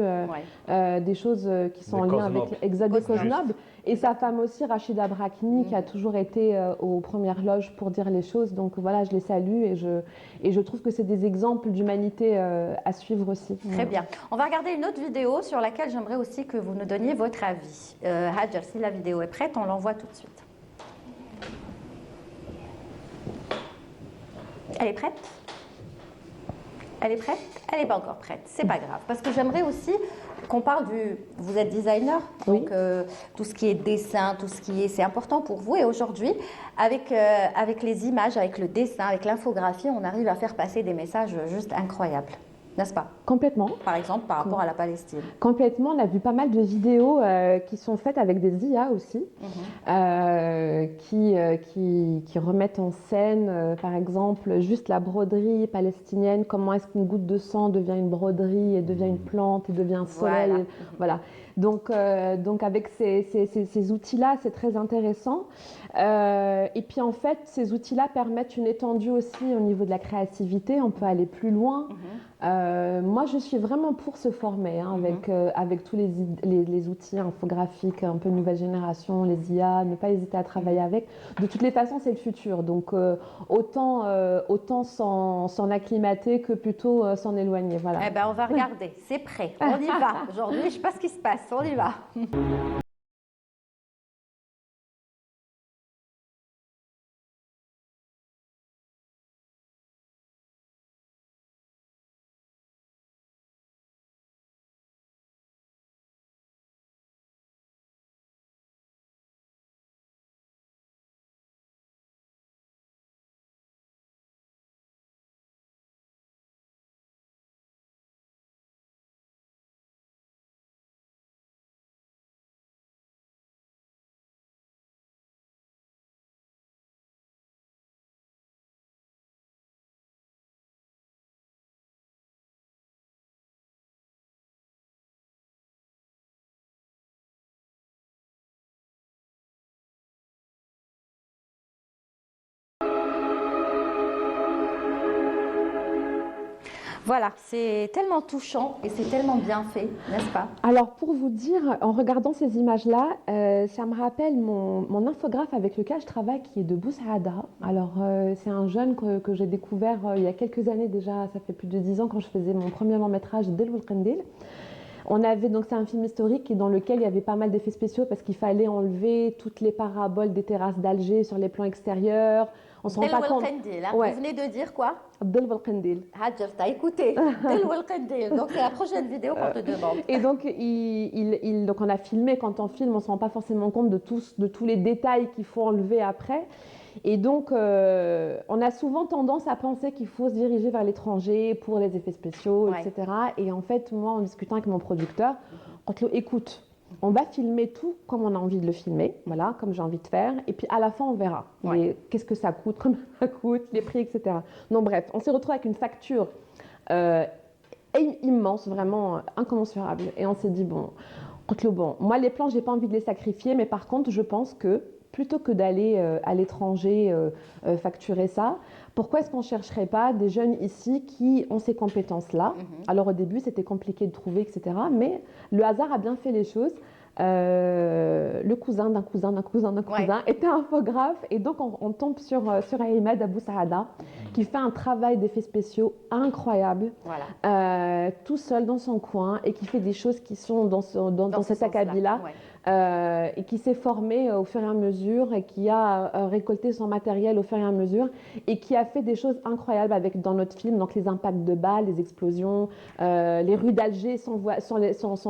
des choses qui sont en lien avec des causes nobles. Et sa femme aussi, Rachida Brakni, qui a toujours été aux premières loges pour dire les choses. Donc voilà, je les salue et je trouve que c'est des exemples d'humanité à suivre aussi. Très bien. On va regarder une autre vidéo sur laquelle j'aimerais aussi que vous nous donniez votre avis. Hajar, si la vidéo est prête, on l'envoie tout de suite. Elle est prête? Elle est prête? Elle n'est pas encore prête. C'est pas grave. Parce que j'aimerais aussi qu'on parle du... Vous êtes designer, donc tout ce qui est dessin, tout ce qui est... C'est important pour vous. Et aujourd'hui, avec les images, avec le dessin, avec l'infographie, on arrive à faire passer des messages juste incroyables. N'est-ce pas? Complètement. Par exemple, par rapport à la Palestine. Complètement. On a vu pas mal de vidéos qui sont faites avec des IA aussi, qui remettent en scène, par exemple, juste la broderie palestinienne. Comment est-ce qu'une goutte de sang devient une broderie et devient une plante et devient un soleil. Voilà. Donc avec ces outils-là, c'est très intéressant. Et puis en fait, ces outils-là permettent une étendue aussi au niveau de la créativité. On peut aller plus loin. Moi, je suis vraiment pour se former avec tous les outils infographiques, un peu nouvelle génération, les IA, ne pas hésiter à travailler avec. De toutes les façons, c'est le futur. Donc, autant s'en acclimater que plutôt s'en éloigner. Voilà. Eh ben, on va regarder. C'est prêt. On y va. Aujourd'hui, je ne sais pas ce qui se passe. On y va. Voilà, c'est tellement touchant et c'est tellement bien fait, n'est-ce pas? Alors pour vous dire, en regardant ces images-là, ça me rappelle mon infographe avec lequel je travaille qui est de Boussaada. Alors c'est un jeune que j'ai découvert il y a quelques années déjà, ça fait plus de 10 ans quand je faisais mon premier long métrage Del Wulkendil. On avait donc c'est un film historique dans lequel il y avait pas mal d'effets spéciaux parce qu'il fallait enlever toutes les paraboles des terrasses d'Alger sur les plans extérieurs. On se rend pas compte. Vous venez de dire quoi? Del Wulkendil. Hajar, t'as écouté. Del Wulkendil. Donc c'est la prochaine vidéo qu'on te demande. Et donc donc on a filmé. Quand on filme, on se rend pas forcément compte de tous les détails qu'il faut enlever après. Et donc, on a souvent tendance à penser qu'il faut se diriger vers l'étranger pour les effets spéciaux, etc. Et en fait, moi, en discutant avec mon producteur, écoute, on va filmer tout comme on a envie de le filmer, voilà, comme j'ai envie de faire. Et puis, à la fin, on verra. Qu'est-ce que ça coûte, combien ça coûte, les prix, etc. Donc, bref, on s'est retrouvé avec une facture immense, vraiment incommensurable. Et on s'est dit, bon, moi, les plans, j'ai pas envie de les sacrifier, mais par contre, je pense que plutôt que d'aller à l'étranger facturer ça, pourquoi est-ce qu'on ne chercherait pas des jeunes ici qui ont ces compétences-là? Alors au début, c'était compliqué de trouver, etc. Mais le hasard a bien fait les choses. le cousin d'un cousin d'un cousin d'un cousin était infographe. Et donc, on tombe sur Ahmed Abou Saada, qui fait un travail d'effets spéciaux incroyable, tout seul dans son coin, et qui fait des choses qui sont dans cet acabit-là. Et qui s'est formé au fur et à mesure et qui a récolté son matériel au fur et à mesure et qui a fait des choses incroyables dans notre film, donc les impacts de balles, les explosions, les rues d'Alger sans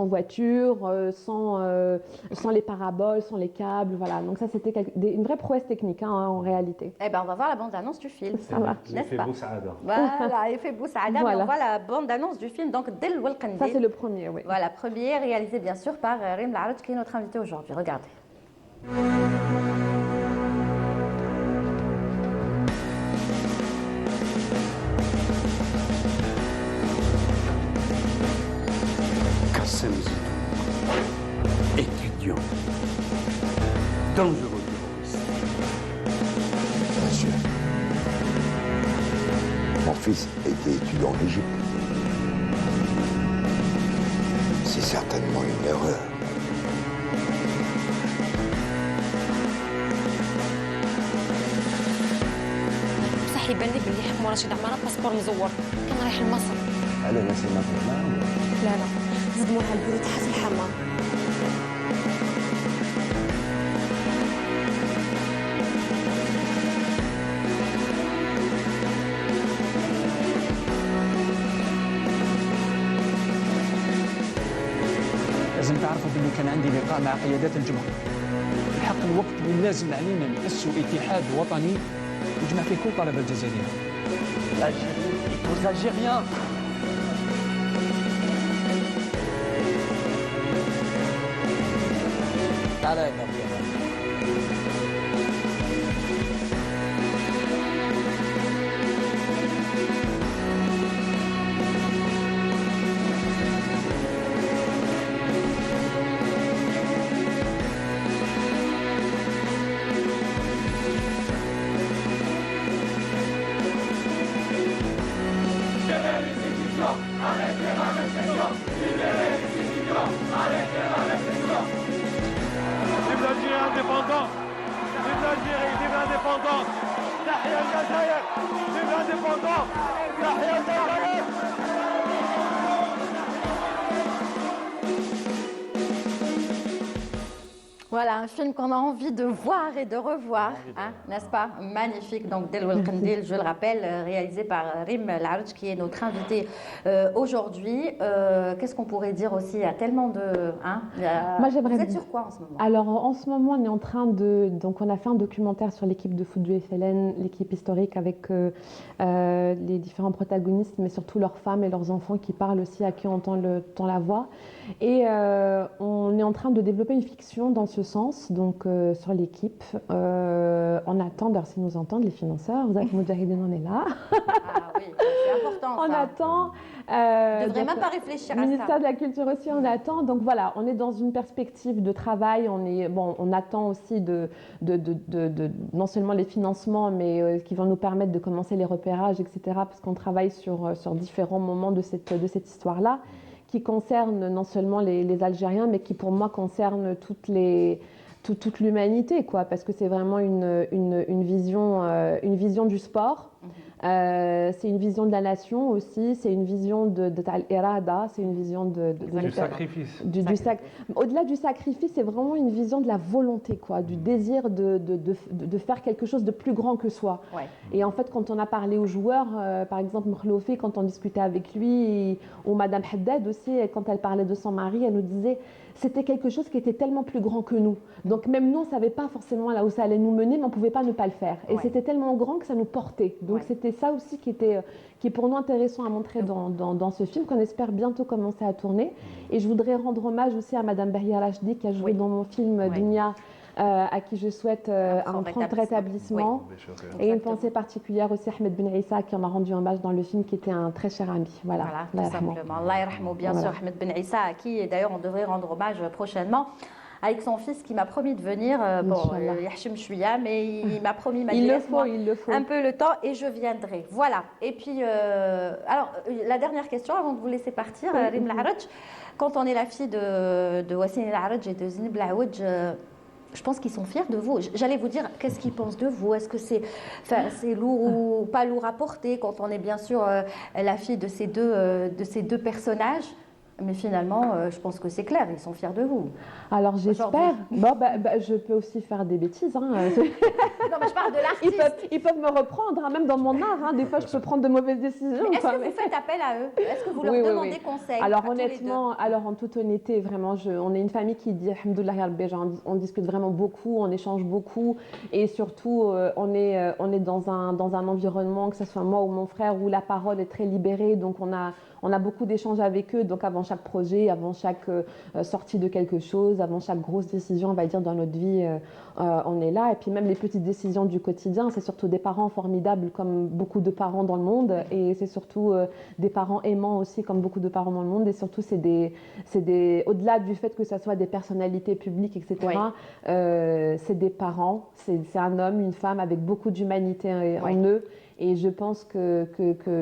voiture, sans les paraboles, sans les câbles, voilà. Donc ça c'était une vraie prouesse technique en réalité. Eh ben on va voir la bande-annonce du film. Ça marche. L'effet Boussaada. Voilà, effet Boussaada, Voilà. on voit la bande-annonce du film, donc Del Welkandil. Ça c'est le premier, oui. Voilà, premier réalisé bien sûr par Rim Laraj qui est notre invité aujourd'hui. Regardez. Kassem Zitoun, étudiant, dangereux terroriste. Monsieur, mon fils était étudiant en Égypte. C'est certainement une erreur. صح يبان لي بلي حكموا رشيد عمارة باسبور مزور كان رايح لمصر. أنا ناسي ما كنت معاهم. لا زيد مورها البيرو تاعها في الحمام. لازم تعرفوا بلي كان عندي لقاء مع قيادات الجمهور. الحق الوقت اللي لازم علينا نأسسوا اتحاد وطني يجمع فيه كل طلبة الجزائريين. L'Algérie est aux Algériens. تعال يا كابتن. Vive l'Algérie indépendant! Vive l'Algérie, vive l'indépendance! Tahia al-Jazair! Vive l'indépendance! Tahia al-Jazair! Voilà, un film qu'on a envie de voir et de revoir, n'est-ce pas? Magnifique, donc Del Welkandil, je le rappelle, réalisé par Rim Laraj, qui est notre invité aujourd'hui. Qu'est-ce qu'on pourrait dire aussi? Il y a tellement de... Moi, j'aimerais... Vous êtes sur quoi en ce moment? Alors, en ce moment, on est en train de... Donc, on a fait un documentaire sur l'équipe de foot du FLN, l'équipe historique, avec les différents protagonistes, mais surtout leurs femmes et leurs enfants qui parlent aussi, à qui on entend la voix. Et on est en train de développer une fiction dans ce sens, donc sur l'équipe. On attend, d'ailleurs, si nous entendent, les financeurs, vous avez Moudjahidine, on est là. Ah oui, c'est important. On ça. attend. On ne devrait même pas réfléchir à ça. Le ministère de la Culture aussi, on attend. Donc voilà, on est dans une perspective de travail. On attend aussi non seulement les financements, mais qui vont nous permettre de commencer les repérages, etc. Parce qu'on travaille sur différents moments de cette histoire-là, qui concernent non seulement les Algériens, mais qui pour moi concernent toute l'humanité, quoi, parce que c'est vraiment une vision du sport. C'est une vision de la nation aussi, c'est une vision de l'irada, c'est une vision du sacrifice. Au-delà du sacrifice, c'est vraiment une vision de la volonté, quoi, du désir de faire quelque chose de plus grand que soi. Ouais. Et en fait, quand on a parlé aux joueurs, par exemple Mkhloufi, quand on discutait avec lui, ou Madame Haddad aussi, quand elle parlait de son mari, elle nous disait c'était quelque chose qui était tellement plus grand que nous. Donc même nous, on ne savait pas forcément là où ça allait nous mener, mais on ne pouvait pas ne pas le faire. Et c'était tellement grand que ça nous portait. Donc c'était ça aussi qui est pour nous intéressant à montrer dans ce film, qu'on espère bientôt commencer à tourner. Et je voudrais rendre hommage aussi à Madame Bahia Rachdi, qui a joué dans mon film Dunia, à qui je souhaite un prompt rétablissement. Et une pensée particulière aussi à Ahmed Ben Issa, qui en a rendu hommage dans le film, qui était un très cher ami. Voilà, tout simplement. Allah yarhamou, bien sûr, Ahmed Ben Issa, à qui d'ailleurs on devrait rendre hommage prochainement. avec son fils qui m'a promis de venir. Bon, yahchim chouïa, mais il m'a promis, il m'a dit, il le laisse-moi faut. un peu le temps et je viendrai. Voilà. Et puis, alors, la dernière question avant de vous laisser partir, Rim Laraj, quand on est la fille de Wassine Laraj et de Zineb Laouedj, je pense qu'ils sont fiers de vous. J'allais vous dire, qu'est-ce qu'ils pensent de vous? Est-ce que c'est lourd ou pas lourd à porter quand on est bien sûr la fille de ces deux personnages? Mais finalement, je pense que c'est clair, ils sont fiers de vous. Alors j'espère. Bon, je peux aussi faire des bêtises. Hein. Non, mais je parle de l'artiste. Ils peuvent me reprendre, hein, même dans mon art. Hein. Des fois, je peux prendre de mauvaises décisions. Est-ce que vous faites appel à eux? Est-ce que vous leur demandez conseil? Alors honnêtement, alors en toute honnêteté, vraiment, on est une famille qui dit, alhamdoulilah ya Rabbi, on discute vraiment beaucoup, on échange beaucoup, et surtout, on est dans un environnement, que ce soit moi ou mon frère, où la parole est très libérée, donc on a beaucoup d'échanges avec eux, donc avant chaque projet, avant chaque sortie de quelque chose, avant chaque grosse décision, on va dire, dans notre vie, on est là. Et puis même les petites décisions du quotidien, c'est surtout des parents formidables comme beaucoup de parents dans le monde, et c'est surtout des parents aimants aussi comme beaucoup de parents dans le monde, et surtout au-delà du fait que ce soit des personnalités publiques, etc., c'est des parents, c'est un homme, une femme avec beaucoup d'humanité en eux. Et je pense que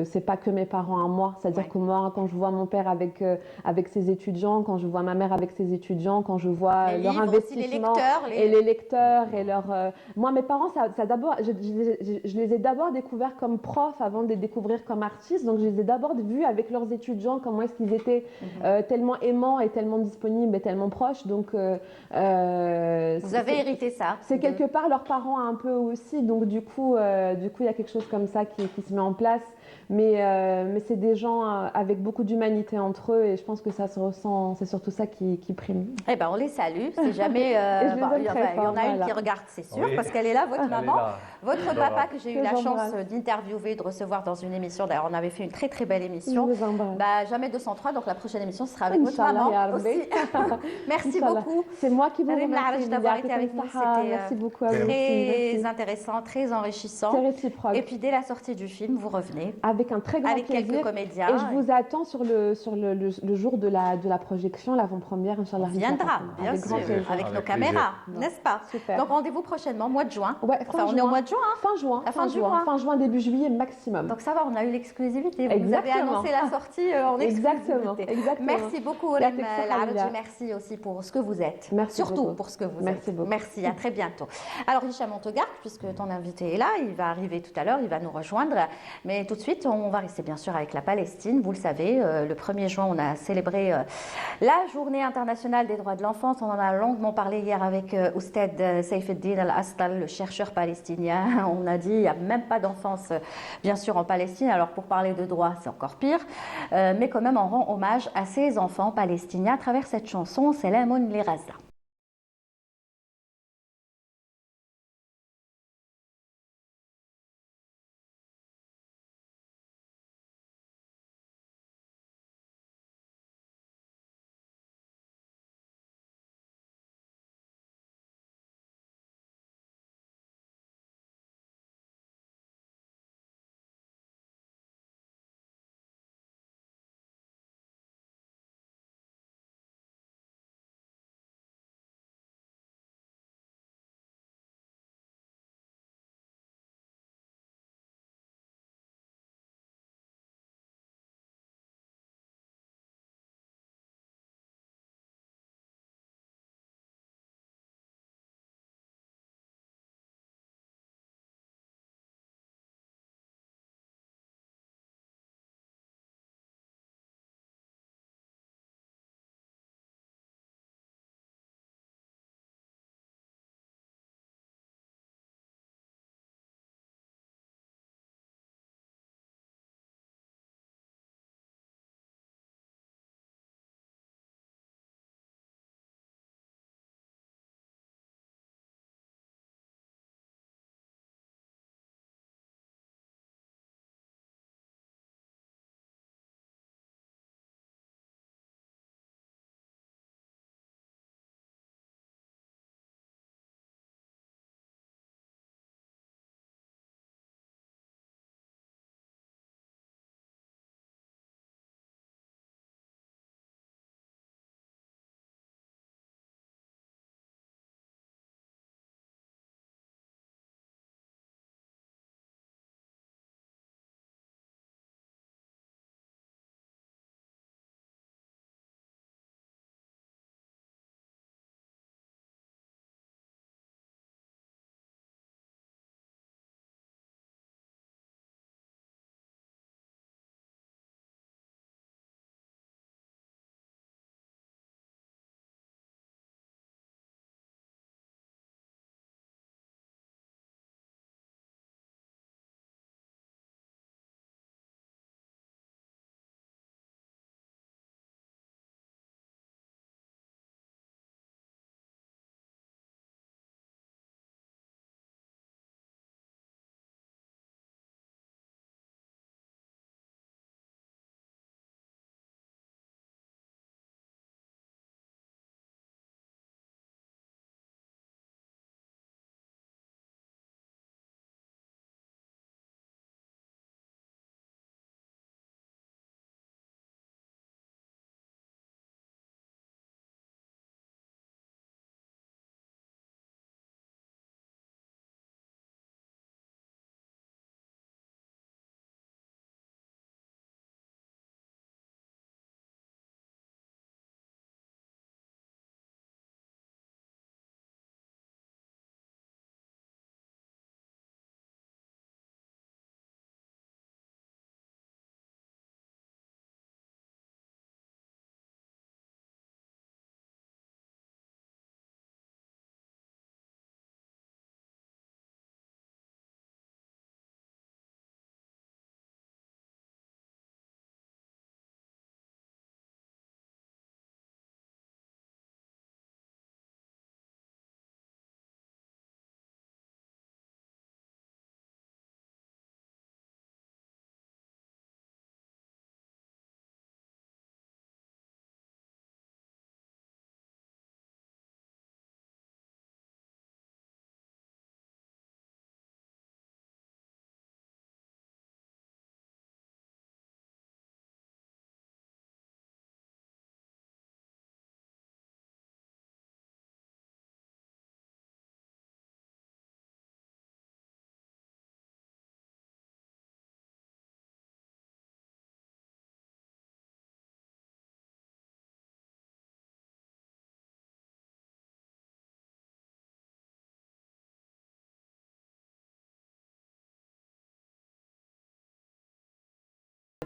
c'est pas que mes parents à moi. C'est-à-dire que moi, quand je vois mon père avec ses étudiants, quand je vois ma mère avec ses étudiants, quand je vois leur investissement et les lecteurs et leur... Moi, mes parents, ça d'abord, je les ai d'abord découverts comme profs avant de les découvrir comme artistes. Donc, je les ai d'abord vus avec leurs étudiants, comment est-ce qu'ils étaient tellement aimants et tellement disponibles et tellement proches. Donc, vous avez hérité ça. C'est quelque part leurs parents un peu aussi. Donc, du coup, il y a quelque chose comme ça qui se met en place, mais c'est des gens avec beaucoup d'humanité entre eux, et je pense que ça se ressent, c'est surtout ça qui prime. Eh ben on les salue, si jamais il y en a une qui regarde, c'est sûr, parce qu'elle est là, votre maman, votre papa que j'ai eu la chance d'interviewer, de recevoir dans une émission. D'ailleurs, on avait fait une très très belle émission. Jamais 203, donc la prochaine émission sera avec votre maman aussi. Merci beaucoup. C'est moi qui vous remercie d'avoir été avec nous. Merci beaucoup. Très intéressant, très enrichissant. C'est réciproque. Et puis dès la sortie du film, vous revenez avec un très grand avec plaisir. Quelques comédiens. Et je vous attends sur le jour de la projection, l'avant-première, Inch'Allah. On viendra, bien sûr, avec nos caméras, n'est-ce pas? Super. Donc rendez-vous prochainement, mois de juin. Ouais, on est au mois de juin. Hein? Fin juin, début juillet maximum. Donc ça va, on a eu l'exclusivité. Vous avez annoncé la sortie en exclusivité. Exactement. Merci beaucoup, Rim Laraj. Merci aussi pour ce que vous êtes. Merci surtout beaucoup. Pour ce que vous Merci êtes. Beaucoup. Merci, à très bientôt. Alors Hicham, on te garde puisque ton invité est là. Il va arriver tout à l'heure, il va nous rejoindre. Mais tout de suite, on va rester bien sûr avec la Palestine. Vous le savez, le 1er juin, on a célébré la Journée internationale des droits de l'enfance. On en a longuement parlé hier avec Oustad Saifeddin Al-Astal, le chercheur palestinien. On a dit qu'il n'y a même pas d'enfance, bien sûr, en Palestine. Alors pour parler de droits, c'est encore pire. Mais quand même, on rend hommage à ces enfants palestiniens à travers cette chanson, Salamoun li Gaza.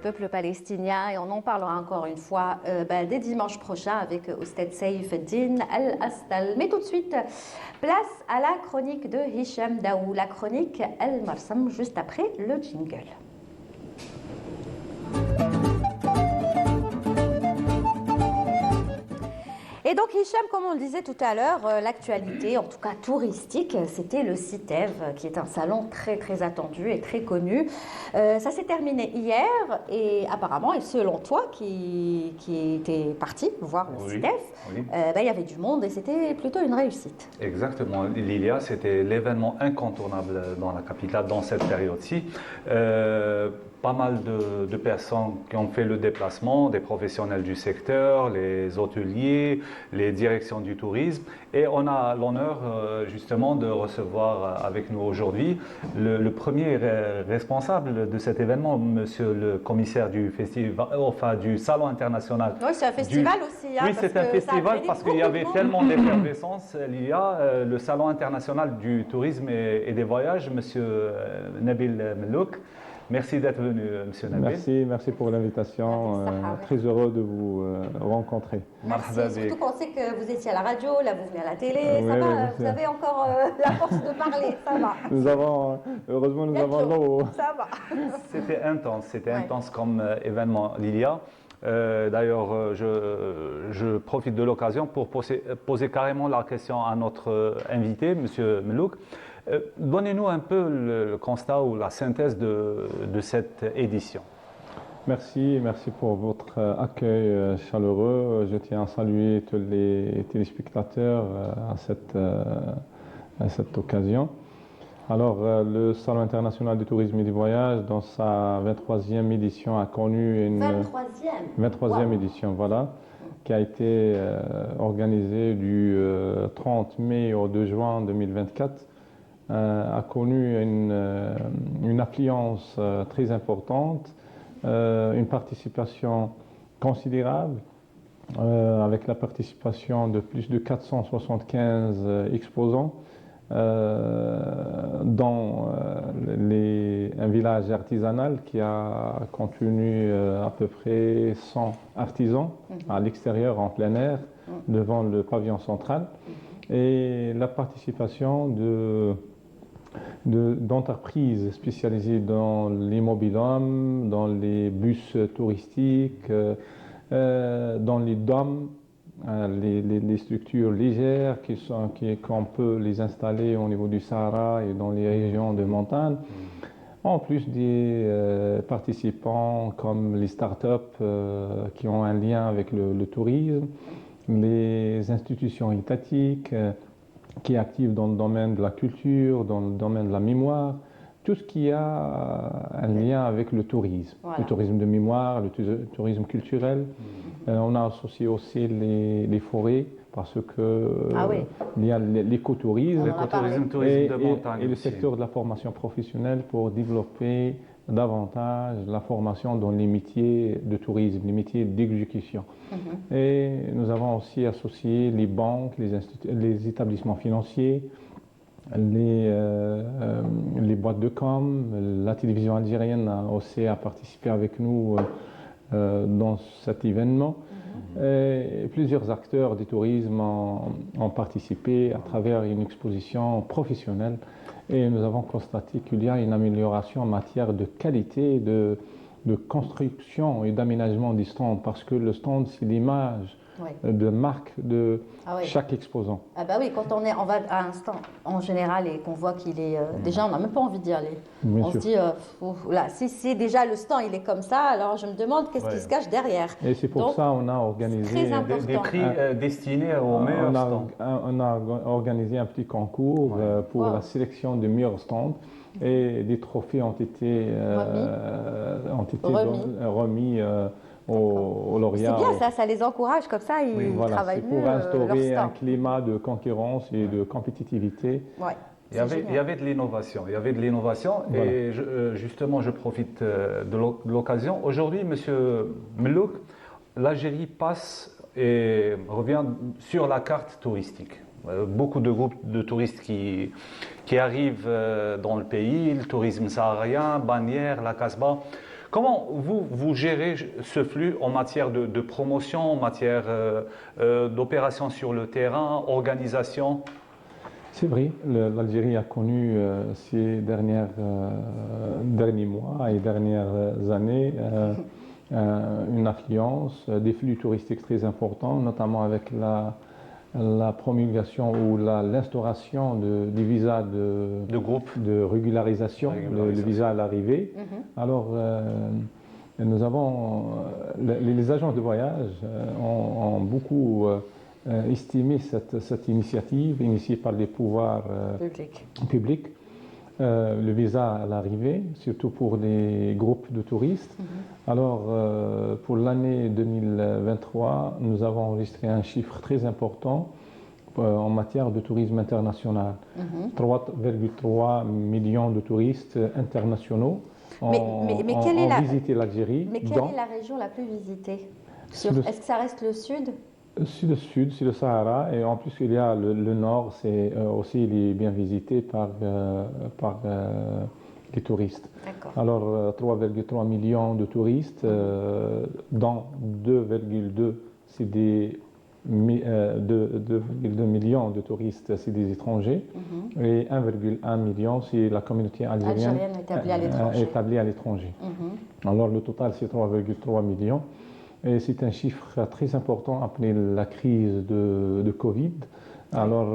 peuple palestinien et on en parlera encore une fois dès dimanche prochain avec Oustad Saïf Eddine Al-Astal. Mais tout de suite, place à la chronique de Hicham Daou, la chronique El Marsam, juste après le jingle. Et donc Hicham, comme on le disait tout à l'heure, l'actualité, en tout cas touristique, c'était le CITEV, qui est un salon très très attendu et très connu. Ça s'est terminé hier et apparemment, et selon toi qui était parti voir le CITEV, il y avait du monde et c'était plutôt une réussite. Exactement, Lilia, c'était l'événement incontournable dans la capitale dans cette période-ci. Pas mal de personnes qui ont fait le déplacement, des professionnels du secteur, les hôteliers, les directions du tourisme. Et on a l'honneur justement de recevoir avec nous aujourd'hui le premier responsable de cet événement, monsieur le commissaire du festival, enfin du Salon international. Oui, c'est un festival aussi. Oui, c'est un festival parce qu'il y avait tellement d'effervescence. Il y a le Salon international du tourisme et des voyages, monsieur Nabil Mellouk. Merci d'être venu, monsieur Nabil. Merci pour l'invitation. Très heureux de vous rencontrer. Merci. Surtout qu'on sait que vous étiez à la radio, là vous venez à la télé, ça va, vous avez encore la force de parler, ça va. Heureusement, nous avons l'eau. Ça va. C'était intense comme événement, Lilia. D'ailleurs, je profite de l'occasion pour poser carrément la question à notre invité, monsieur Mellouk. Donnez-nous un peu le constat ou la synthèse de cette édition. Merci pour votre accueil chaleureux. Je tiens à saluer tous les téléspectateurs à cette occasion. Alors, le Salon international du tourisme et du voyage, dans sa 23e édition, a connu une 23e édition, voilà, qui a été organisée du 30 mai au 2 juin 2024. A connu une affluence très importante, une participation considérable, avec la participation de plus de 475 exposants, dont un village artisanal qui a contenu à peu près 100 artisans à l'extérieur, en plein air, devant le pavillon central, et la participation d'entreprises spécialisées dans l'immobilium, dans les bus touristiques, dans les DOM, les structures légères qu'on peut les installer au niveau du Sahara et dans les régions de montagne. En plus des participants comme les startups qui ont un lien avec le tourisme, les institutions étatiques qui activent dans le domaine de la culture, dans le domaine de la mémoire, tout ce qui a un lien avec le tourisme. Voilà. Le tourisme de mémoire, le tourisme culturel. On a associé aussi les forêts parce que il y a l'écotourisme et le secteur de la formation professionnelle pour développer davantage la formation dans les métiers de tourisme, les métiers d'exécution. Et nous avons aussi associé les banques, les établissements financiers, les boîtes de com, la télévision algérienne a aussi participé avec nous dans cet événement. Et plusieurs acteurs du tourisme ont participé à travers une exposition professionnelle. Et nous avons constaté qu'il y a une amélioration en matière de qualité, de construction et d'aménagement du stand, parce que le stand, c'est l'image de marque de chaque exposant. Ah bah oui, quand on va à un stand en général et qu'on voit qu'il est... déjà, on n'a même pas envie d'y aller. On se dit, là, si déjà le stand il est comme ça, alors je me demande qu'est-ce qui se cache derrière. Et c'est pour ça qu'on a organisé des prix destinés aux meilleurs stands. On a organisé un petit concours pour la sélection des meilleurs stands. Et des trophées ont été remis aux lauréats. C'est bien ça les encourage comme ça, ils travaillent mieux. C'est pour instaurer un climat de concurrence et de compétitivité. Il y avait de l'innovation, voilà. Et justement je profite de l'occasion. Aujourd'hui, monsieur Mellouk, l'Algérie passe et revient sur la carte touristique. Beaucoup de groupes de touristes qui arrivent dans le pays, le tourisme saharien, Bagnères, la Casbah. Comment vous gérez ce flux en matière de promotion, en matière d'opération sur le terrain, organisation? C'est vrai, l'Algérie a connu ces derniers mois et dernières années une affluence, des flux touristiques très importants, notamment avec la promulgation ou l'instauration des visas de groupe de régularisation, le visa à l'arrivée. Alors, nous avons, les agences de voyage ont beaucoup estimé cette initiative initiée par les pouvoirs publics. Le visa à l'arrivée, surtout pour les groupes de touristes. Alors, pour l'année 2023, nous avons enregistré un chiffre très important en matière de tourisme international. 3,3 millions de touristes internationaux ont visité l'Algérie. Mais quelle est la région la plus visitée? Est-ce que ça reste le sud? C'est le sud, c'est le Sahara, et en plus il y a le nord, c'est aussi il est bien visité par les touristes. Alors 3,3 millions de touristes, dont 2,2 c'est 2,2 millions de touristes, c'est des étrangers, et 1,1 million c'est la communauté algérienne établie à l'étranger. Alors le total c'est 3,3 millions. Et c'est un chiffre très important après la crise de Covid, alors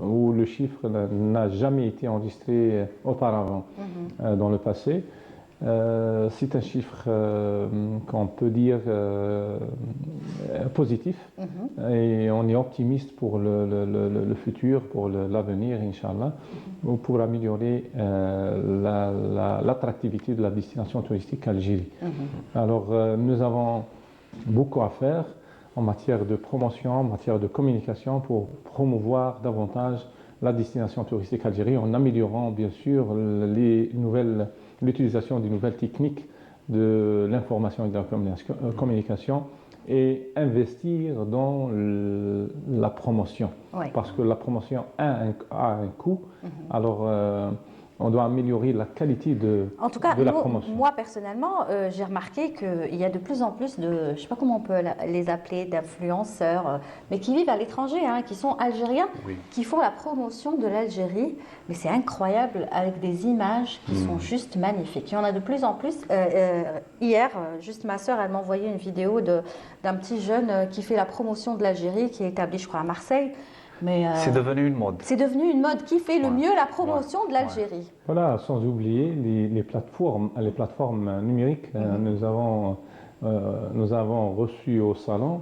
où le chiffre n'a jamais été enregistré auparavant dans le passé. C'est un chiffre qu'on peut dire positif et on est optimiste pour le futur, pour l'avenir, Inch'Allah, pour améliorer l'attractivité de la destination touristique Algérie. Alors nous avons beaucoup à faire en matière de promotion, en matière de communication pour promouvoir davantage la destination touristique Algérie en améliorant bien sûr l'utilisation des nouvelles techniques de l'information et de la communication et investir dans la promotion. Parce que la promotion a un coût. Alors, on doit améliorer la qualité de la promotion. Moi, personnellement, j'ai remarqué qu'il y a de plus en plus de, je ne sais pas comment on peut les appeler, d'influenceurs, mais qui vivent à l'étranger, qui sont algériens, qui font la promotion de l'Algérie. Mais c'est incroyable, avec des images qui sont juste magnifiques. Il y en a de plus en plus. Hier, juste ma sœur, elle m'a envoyé une vidéo d'un petit jeune qui fait la promotion de l'Algérie, qui est établi, je crois, à Marseille. C'est devenu une mode. C'est devenu une mode. Qui fait le mieux la promotion de l'Algérie? Voilà, sans oublier les plateformes numériques. Nous avons reçu au salon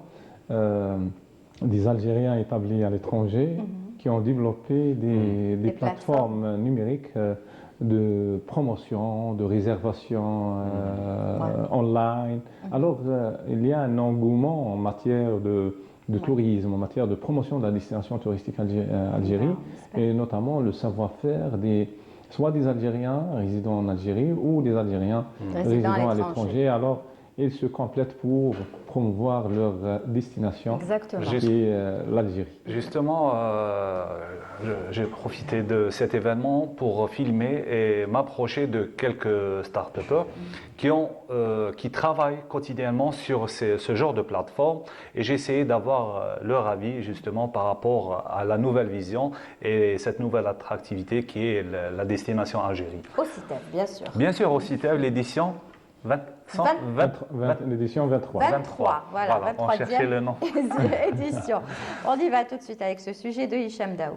des Algériens établis à l'étranger qui ont développé des plateformes numériques de promotion, de réservation online. Alors, il y a un engouement en matière de tourisme, en matière de promotion de la destination touristique Algérie, et notamment le savoir-faire soit des Algériens résidant en Algérie ou des Algériens résidant à l'étranger. Alors, ils se complètent pour promouvoir leur destination, qui est l'Algérie. Justement, j'ai profité de cet événement pour filmer et m'approcher de quelques start-upers qui travaillent quotidiennement sur ce genre de plateforme, et j'ai essayé d'avoir leur avis justement par rapport à la nouvelle vision et cette nouvelle attractivité qui est la destination Algérie. Ocitef, bien sûr. Bien sûr, Ocitef, l'édition l'édition 23. 23, voilà, 23e on cherchait le nom. édition. On y va tout de suite avec ce sujet de Hicham Daou.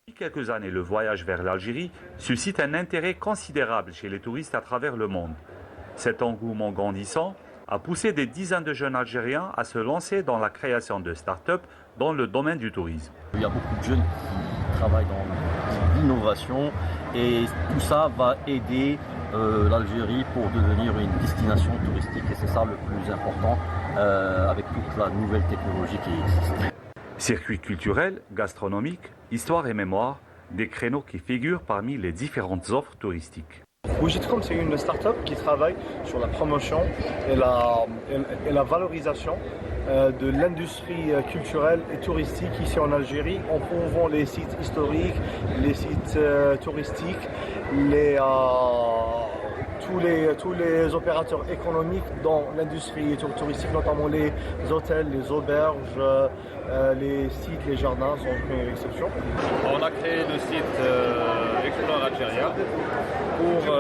Depuis quelques années, le voyage vers l'Algérie suscite un intérêt considérable chez les touristes à travers le monde. Cet engouement grandissant a poussé des dizaines de jeunes Algériens à se lancer dans la création de start-up dans le domaine du tourisme. Il y a beaucoup de jeunes qui travaillent dans l'innovation et tout ça va aider l'Algérie pour devenir une destination touristique, et c'est ça le plus important avec toute la nouvelle technologie qui existe. Circuits culturels, gastronomiques, histoire et mémoire, des créneaux qui figurent parmi les différentes offres touristiques. Wujidcom, c'est une start-up qui travaille sur la promotion et la valorisation de l'industrie culturelle et touristique ici en Algérie en promouvant les sites historiques, les sites touristiques, tous les opérateurs économiques dans l'industrie touristique, notamment les hôtels, les auberges, les sites, les jardins sont une exception. On a créé le site Explore Algéria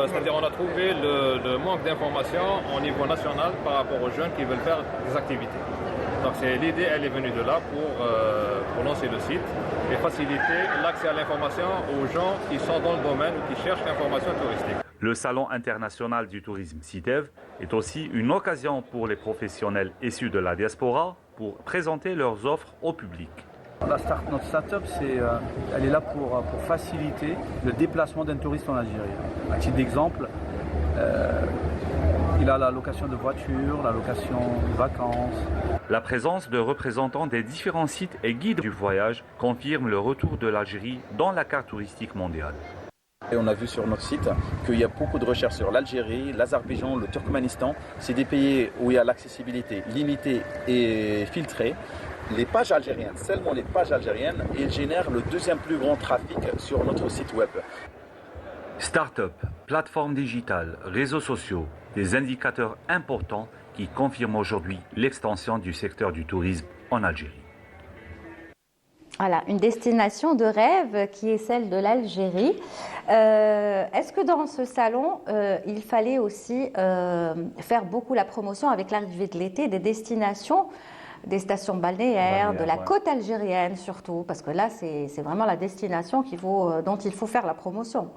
c'est-à-dire on a trouvé le manque d'informations au niveau national par rapport aux jeunes qui veulent faire des activités. Donc l'idée elle est venue de là pour lancer le site et faciliter l'accès à l'information aux gens qui sont dans le domaine ou qui cherchent l'information touristique. Le Salon international du tourisme CITEV est aussi une occasion pour les professionnels issus de la diaspora pour présenter leurs offres au public. Notre start-up, elle est là pour faciliter le déplacement d'un touriste en Algérie. À titre d'exemple, il a la location de voitures, la location de vacances. La présence de représentants des différents sites et guides du voyage confirme le retour de l'Algérie dans la carte touristique mondiale. Et on a vu sur notre site qu'il y a beaucoup de recherches sur l'Algérie, l'Azerbaïdjan, le Turkménistan. C'est des pays où il y a l'accessibilité limitée et filtrée. Les pages algériennes, seulement les pages algériennes, elles génèrent le deuxième plus grand trafic sur notre site web. Start-up, plateformes digitales, réseaux sociaux, des indicateurs importants qui confirment aujourd'hui l'extension du secteur du tourisme en Algérie. Voilà, une destination de rêve qui est celle de l'Algérie. Est-ce que dans ce salon, il fallait aussi faire beaucoup la promotion avec l'arrivée de l'été des destinations, des stations balnéaires, de la côte algérienne surtout, parce que là, c'est vraiment la destination dont il faut faire la promotion.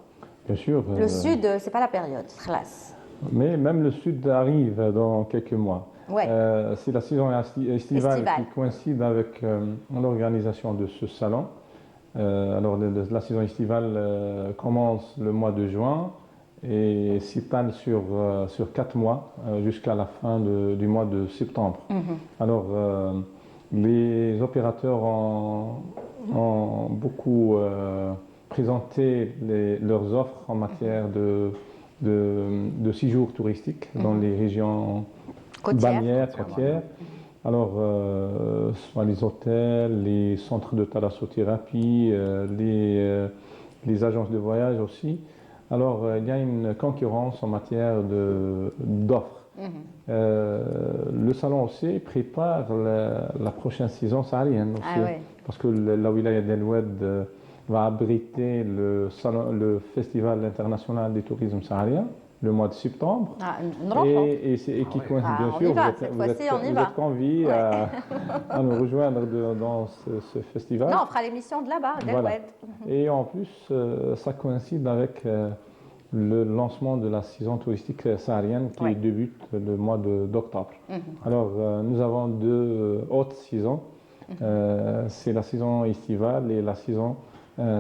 Bien sûr. Le sud, c'est pas la période, classe. Mais même le sud arrive dans quelques mois. Ouais. C'est la saison estivale qui coïncide avec l'organisation de ce salon. Alors la saison estivale commence le mois de juin et s'étale sur 4 mois jusqu'à la fin du mois de septembre. Alors les opérateurs ont beaucoup présenté leurs offres en matière de séjour touristique dans les régions balnéaires, côtières. Alors, soit les hôtels, les centres de thalassothérapie, les agences de voyage aussi. Alors, il y a une concurrence en matière d'offres. Le salon aussi prépare la prochaine saison saharienne aussi, parce que la Wilaya d'El Oued va abriter le Festival international du tourisme saharien le mois de septembre. Et qui coïncide bien sûr, vous êtes conviés à nous rejoindre dans ce festival. Non, on fera l'émission de là-bas, d'El Oued. Et en plus, ça coïncide avec le lancement de la saison touristique saharienne qui débute le mois d'octobre. Alors, nous avons 2 hautes saisons. C'est la saison estivale et la saison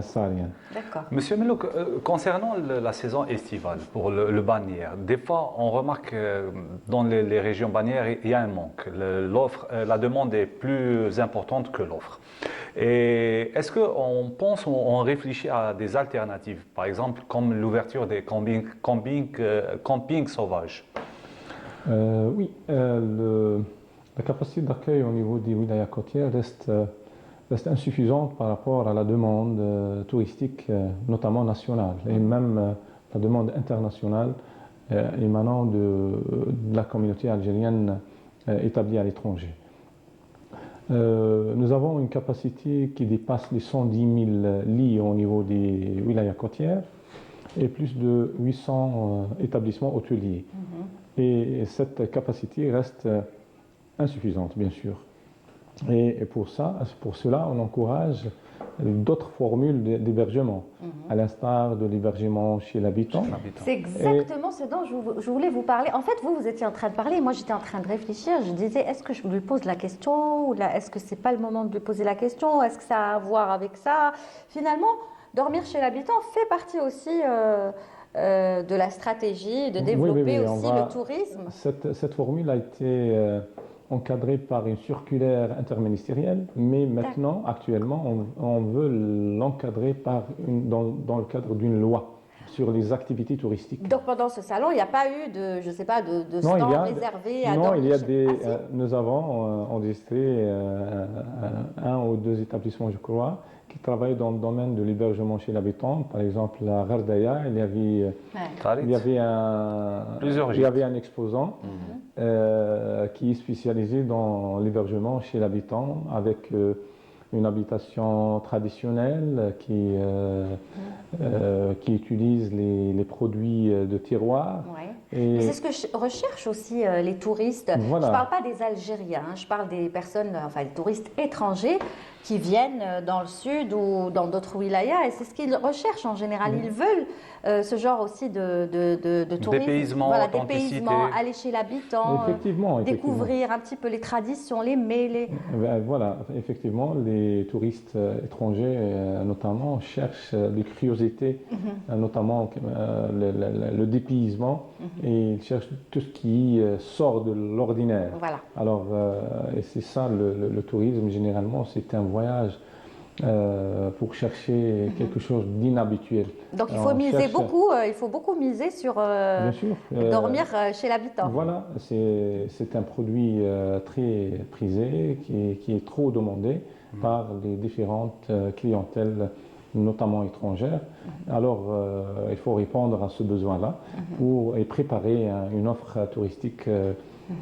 saharienne. D'accord. Monsieur Melouk, concernant la saison estivale pour le balnéaire, des fois on remarque que dans les régions balnéaires il y a un manque. La demande est plus importante que l'offre. Et est-ce qu'on pense, on réfléchit à des alternatives, par exemple comme l'ouverture des campings sauvages? Oui, la capacité d'accueil au niveau des wilayas côtières reste insuffisante par rapport à la demande touristique, notamment nationale, et même la demande internationale émanant de la communauté algérienne établie à l'étranger. Nous avons une capacité qui dépasse les 110 000 lits au niveau des wilayas côtières et plus de 800 établissements hôteliers. Et cette capacité reste insuffisante, bien sûr. Et pour cela, on encourage d'autres formules d'hébergement, à l'instar de l'hébergement chez l'habitant. C'est exactement ce dont je voulais vous parler. En fait, vous étiez en train de parler, moi j'étais en train de réfléchir. Je disais, est-ce que je lui pose la question ou est-ce que c'est pas le moment de lui poser la question? Est-ce que ça a à voir avec ça? Finalement, dormir chez l'habitant fait partie aussi de la stratégie, de développer aussi le tourisme. Cette formule a été encadrée par une circulaire interministérielle, mais maintenant, actuellement, on veut l'encadrer dans le cadre d'une loi. sur les activités touristiques. Donc pendant ce salon, il n'y a pas eu de, je sais pas, de Non, stand réservé à non, il y a des. Ah, si. Nous avons enregistré un ou deux établissements, je crois, qui travaillent dans le domaine de l'hébergement chez l'habitant. Par exemple, à Gardaya, il y avait un exposant qui est spécialisé dans l'hébergement chez l'habitant avec une habitation traditionnelle qui utilise les produits de terroir. Ouais. Et C'est ce que recherchent aussi les touristes. Voilà. Je ne parle pas des Algériens, hein, je parle des personnes, enfin des touristes étrangers qui viennent dans le sud ou dans d'autres wilayas. Et c'est ce qu'ils recherchent en général. Ils veulent ce genre aussi de tourisme. Dépaysement, voilà, authenticité. dépaysement, aller chez l'habitant, Effectivement. découvrir un petit peu les traditions, les mets. Voilà, effectivement, les touristes étrangers, notamment, cherchent des curiosités, notamment le dépaysement, et ils cherchent tout ce qui sort de l'ordinaire. Voilà. Alors, et c'est ça, le tourisme, généralement, c'est un voyage pour chercher quelque chose d'inhabituel. Donc il faut miser beaucoup, il faut beaucoup miser sur bien sûr, dormir chez l'habitant. Voilà, c'est un produit très prisé qui est trop demandé par les différentes clientèles, notamment étrangères. Alors il faut répondre à ce besoin-là et préparer une offre touristique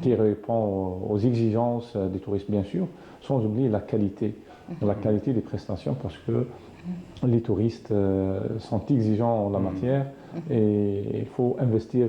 qui répond aux exigences des touristes, bien sûr, sans oublier la qualité des prestations, parce que les touristes sont exigeants en la matière et il faut investir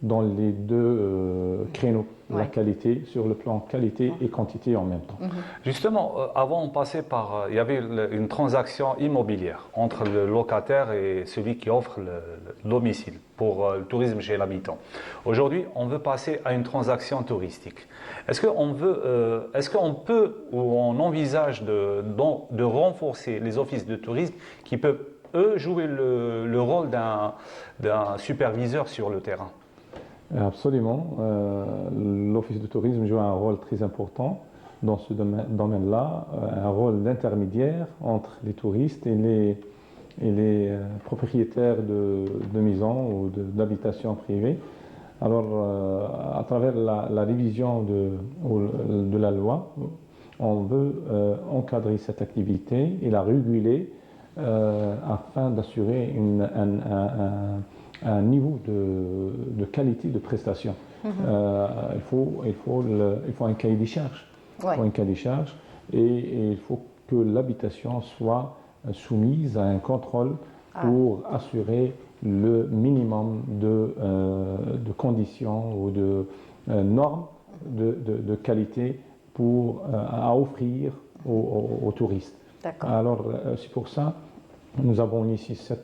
dans les deux créneaux, la qualité sur le plan qualité et quantité en même temps. Justement, avant on passait par, il y avait une transaction immobilière entre le locataire et celui qui offre le domicile pour le tourisme chez l'habitant. Aujourd'hui, on veut passer à une transaction touristique. Est-ce qu'on peut ou on envisage de renforcer les offices de tourisme qui peuvent, eux, jouer le rôle d'un superviseur sur le terrain? Absolument. L'office de tourisme joue un rôle très important dans ce domaine-là, un rôle d'intermédiaire entre les touristes et les propriétaires de maisons ou d'habitations privées. Alors, à travers la révision de la loi, on veut encadrer cette activité et la réguler afin d'assurer un niveau de qualité de prestation. Il faut un cahier des charges. Ouais. Il faut un cahier des charges et il faut que l'habitation soit soumise à un contrôle pour assurer le minimum de conditions ou de normes de qualité à offrir aux touristes. Alors, c'est pour ça que nous avons initié ce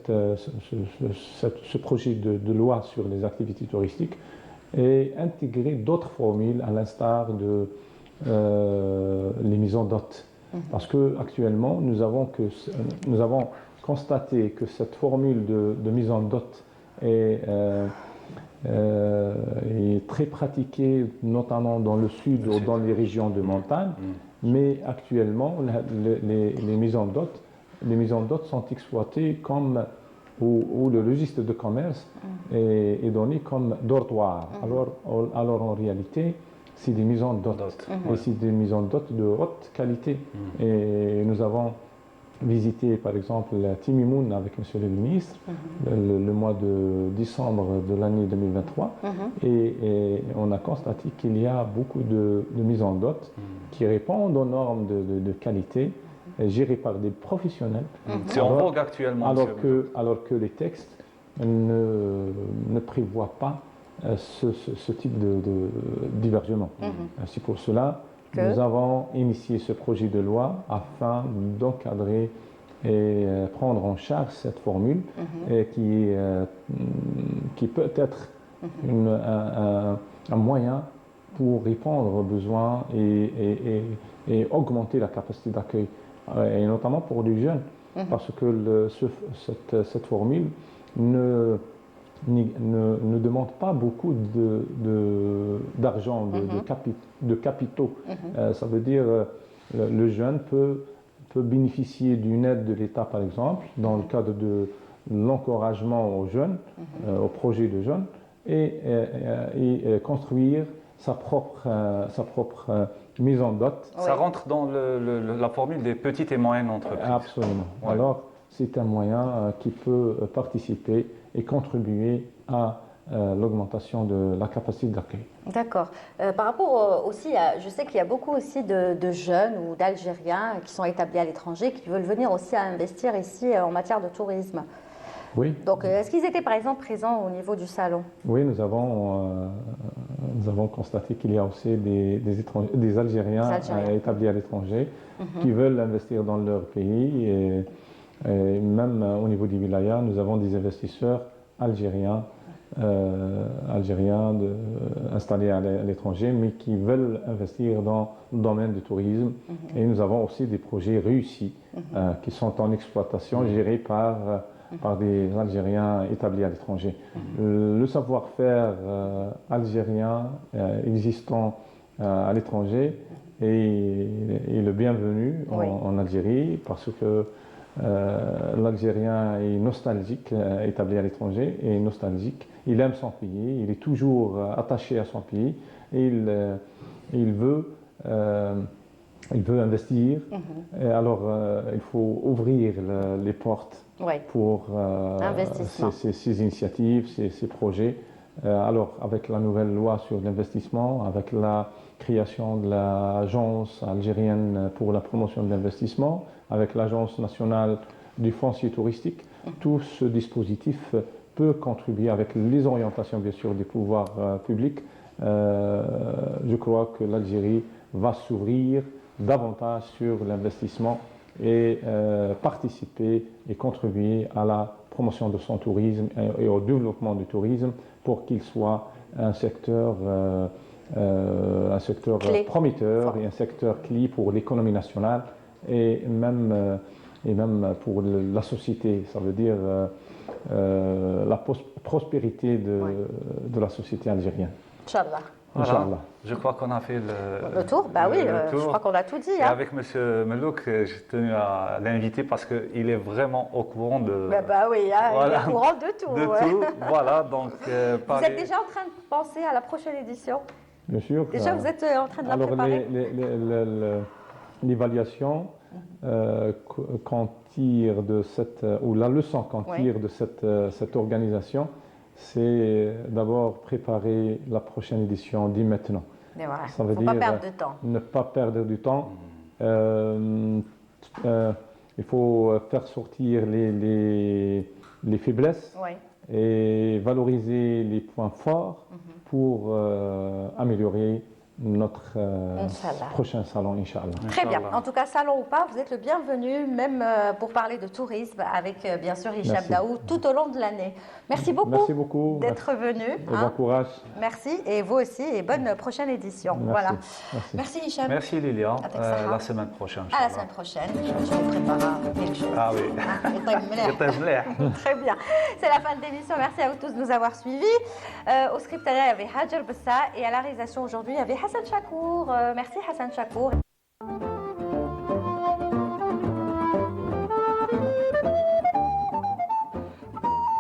projet de loi sur les activités touristiques et intégré d'autres formules à l'instar de les maisons d'hôtes. Parce qu'actuellement, nous avons constaté que cette formule de mise en dot est très pratiquée, notamment dans le sud ou dans les régions de montagne, mais actuellement, les maisons dot sont exploitées comme où le registre de commerce est donné comme dortoir. Alors en réalité, c'est des maisons d'hôtes. Et c'est des maisons d'hôtes de haute qualité. Et nous avons visité par exemple la Timimoun avec M. le ministre le mois de décembre de l'année 2023 et on a constaté qu'il y a beaucoup de maisons d'hôtes qui répondent aux normes de qualité gérées par des professionnels. C'est en vogue actuellement. Alors que les textes ne prévoient pas ce type d'hébergement. C'est pour cela que nous avons initié ce projet de loi afin d'encadrer et prendre en charge cette formule qui peut être un moyen pour répondre aux besoins et augmenter la capacité d'accueil, et notamment pour les jeunes, parce que cette formule ne demande pas beaucoup d'argent, de capitaux. Ça veut dire le jeune peut bénéficier d'une aide de l'État, par exemple, dans le cadre l'encouragement aux jeunes, aux projets de jeunes, et construire sa propre mise en dot. Ça rentre dans la formule des petites et moyennes entreprises. Absolument. Ouais. Alors, c'est un moyen qui peut participer et contribuer à l'augmentation de la capacité d'accueil. D'accord. Par rapport aussi, je sais qu'il y a beaucoup aussi de jeunes ou d'Algériens qui sont établis à l'étranger qui veulent venir aussi à investir ici en matière de tourisme. Oui. Donc, est-ce qu'ils étaient par exemple présents au niveau du salon? Oui, nous avons constaté qu'il y a aussi des Algériens établis à l'étranger qui veulent investir dans leur pays. Et même au niveau du wilaya, nous avons des investisseurs algériens installés à l'étranger, mais qui veulent investir dans le domaine du tourisme. Et nous avons aussi des projets réussis qui sont en exploitation, gérés par des Algériens établis à l'étranger. Le savoir-faire algérien existant à l'étranger est le bienvenu en Algérie, parce que l'Algérien est nostalgique, établi à l'étranger, est nostalgique. Il aime son pays, il est toujours attaché à son pays, et il veut investir. Et alors, il faut ouvrir les portes pour ces initiatives, ces projets. Alors, avec la nouvelle loi sur l'investissement, avec la création de l'agence algérienne pour la promotion de l'investissement, avec l'agence nationale du foncier touristique, tout ce dispositif peut contribuer avec les orientations, bien sûr, des pouvoirs publics. Je crois que l'Algérie va s'ouvrir davantage sur l'investissement et participer et contribuer à la promotion de son tourisme et au développement du tourisme pour qu'il soit un secteur prometteur et un secteur clé pour l'économie nationale et même pour la société. Ça veut dire la prospérité de la société algérienne. Inch'Allah. Voilà. Je crois qu'on a fait le tour. Bah oui, je crois qu'on a tout dit. Et avec M. Melouk, j'ai tenu à l'inviter parce qu'il est vraiment au courant de... Bah oui, il est au courant de tout. De tout, voilà. Donc, vous êtes déjà en train de penser à la prochaine édition? Bien sûr. Déjà, vous êtes en train de la préparer? L'évaluation qu'on tire de ou la leçon qu'on tire de cette organisation, c'est d'abord préparer la prochaine édition dès maintenant. Mais voilà, ça veut faut dire pas perdre de temps. Ne pas perdre du temps. Il faut faire sortir les faiblesses et valoriser les points forts pour améliorer notre prochain salon, Inch'Allah. Très bien. En tout cas, salon ou pas, vous êtes le bienvenu, même pour parler de tourisme avec, bien sûr, Hicham Daoud tout au long de l'année. Merci beaucoup, d'être venu. Bon courage. Merci, et vous aussi, et bonne prochaine édition. Merci. Voilà. Merci Hicham. Merci Lilia. La semaine prochaine. À la semaine prochaine. Je vous prépare quelque chose. Ah oui. Très bien. C'est la fin de l'émission. Merci à vous tous de nous avoir suivis. Au script, il y avait Hajar Bessa, et à la réalisation aujourd'hui, il y avait Hassan Chakour. Merci Hassan Chakour.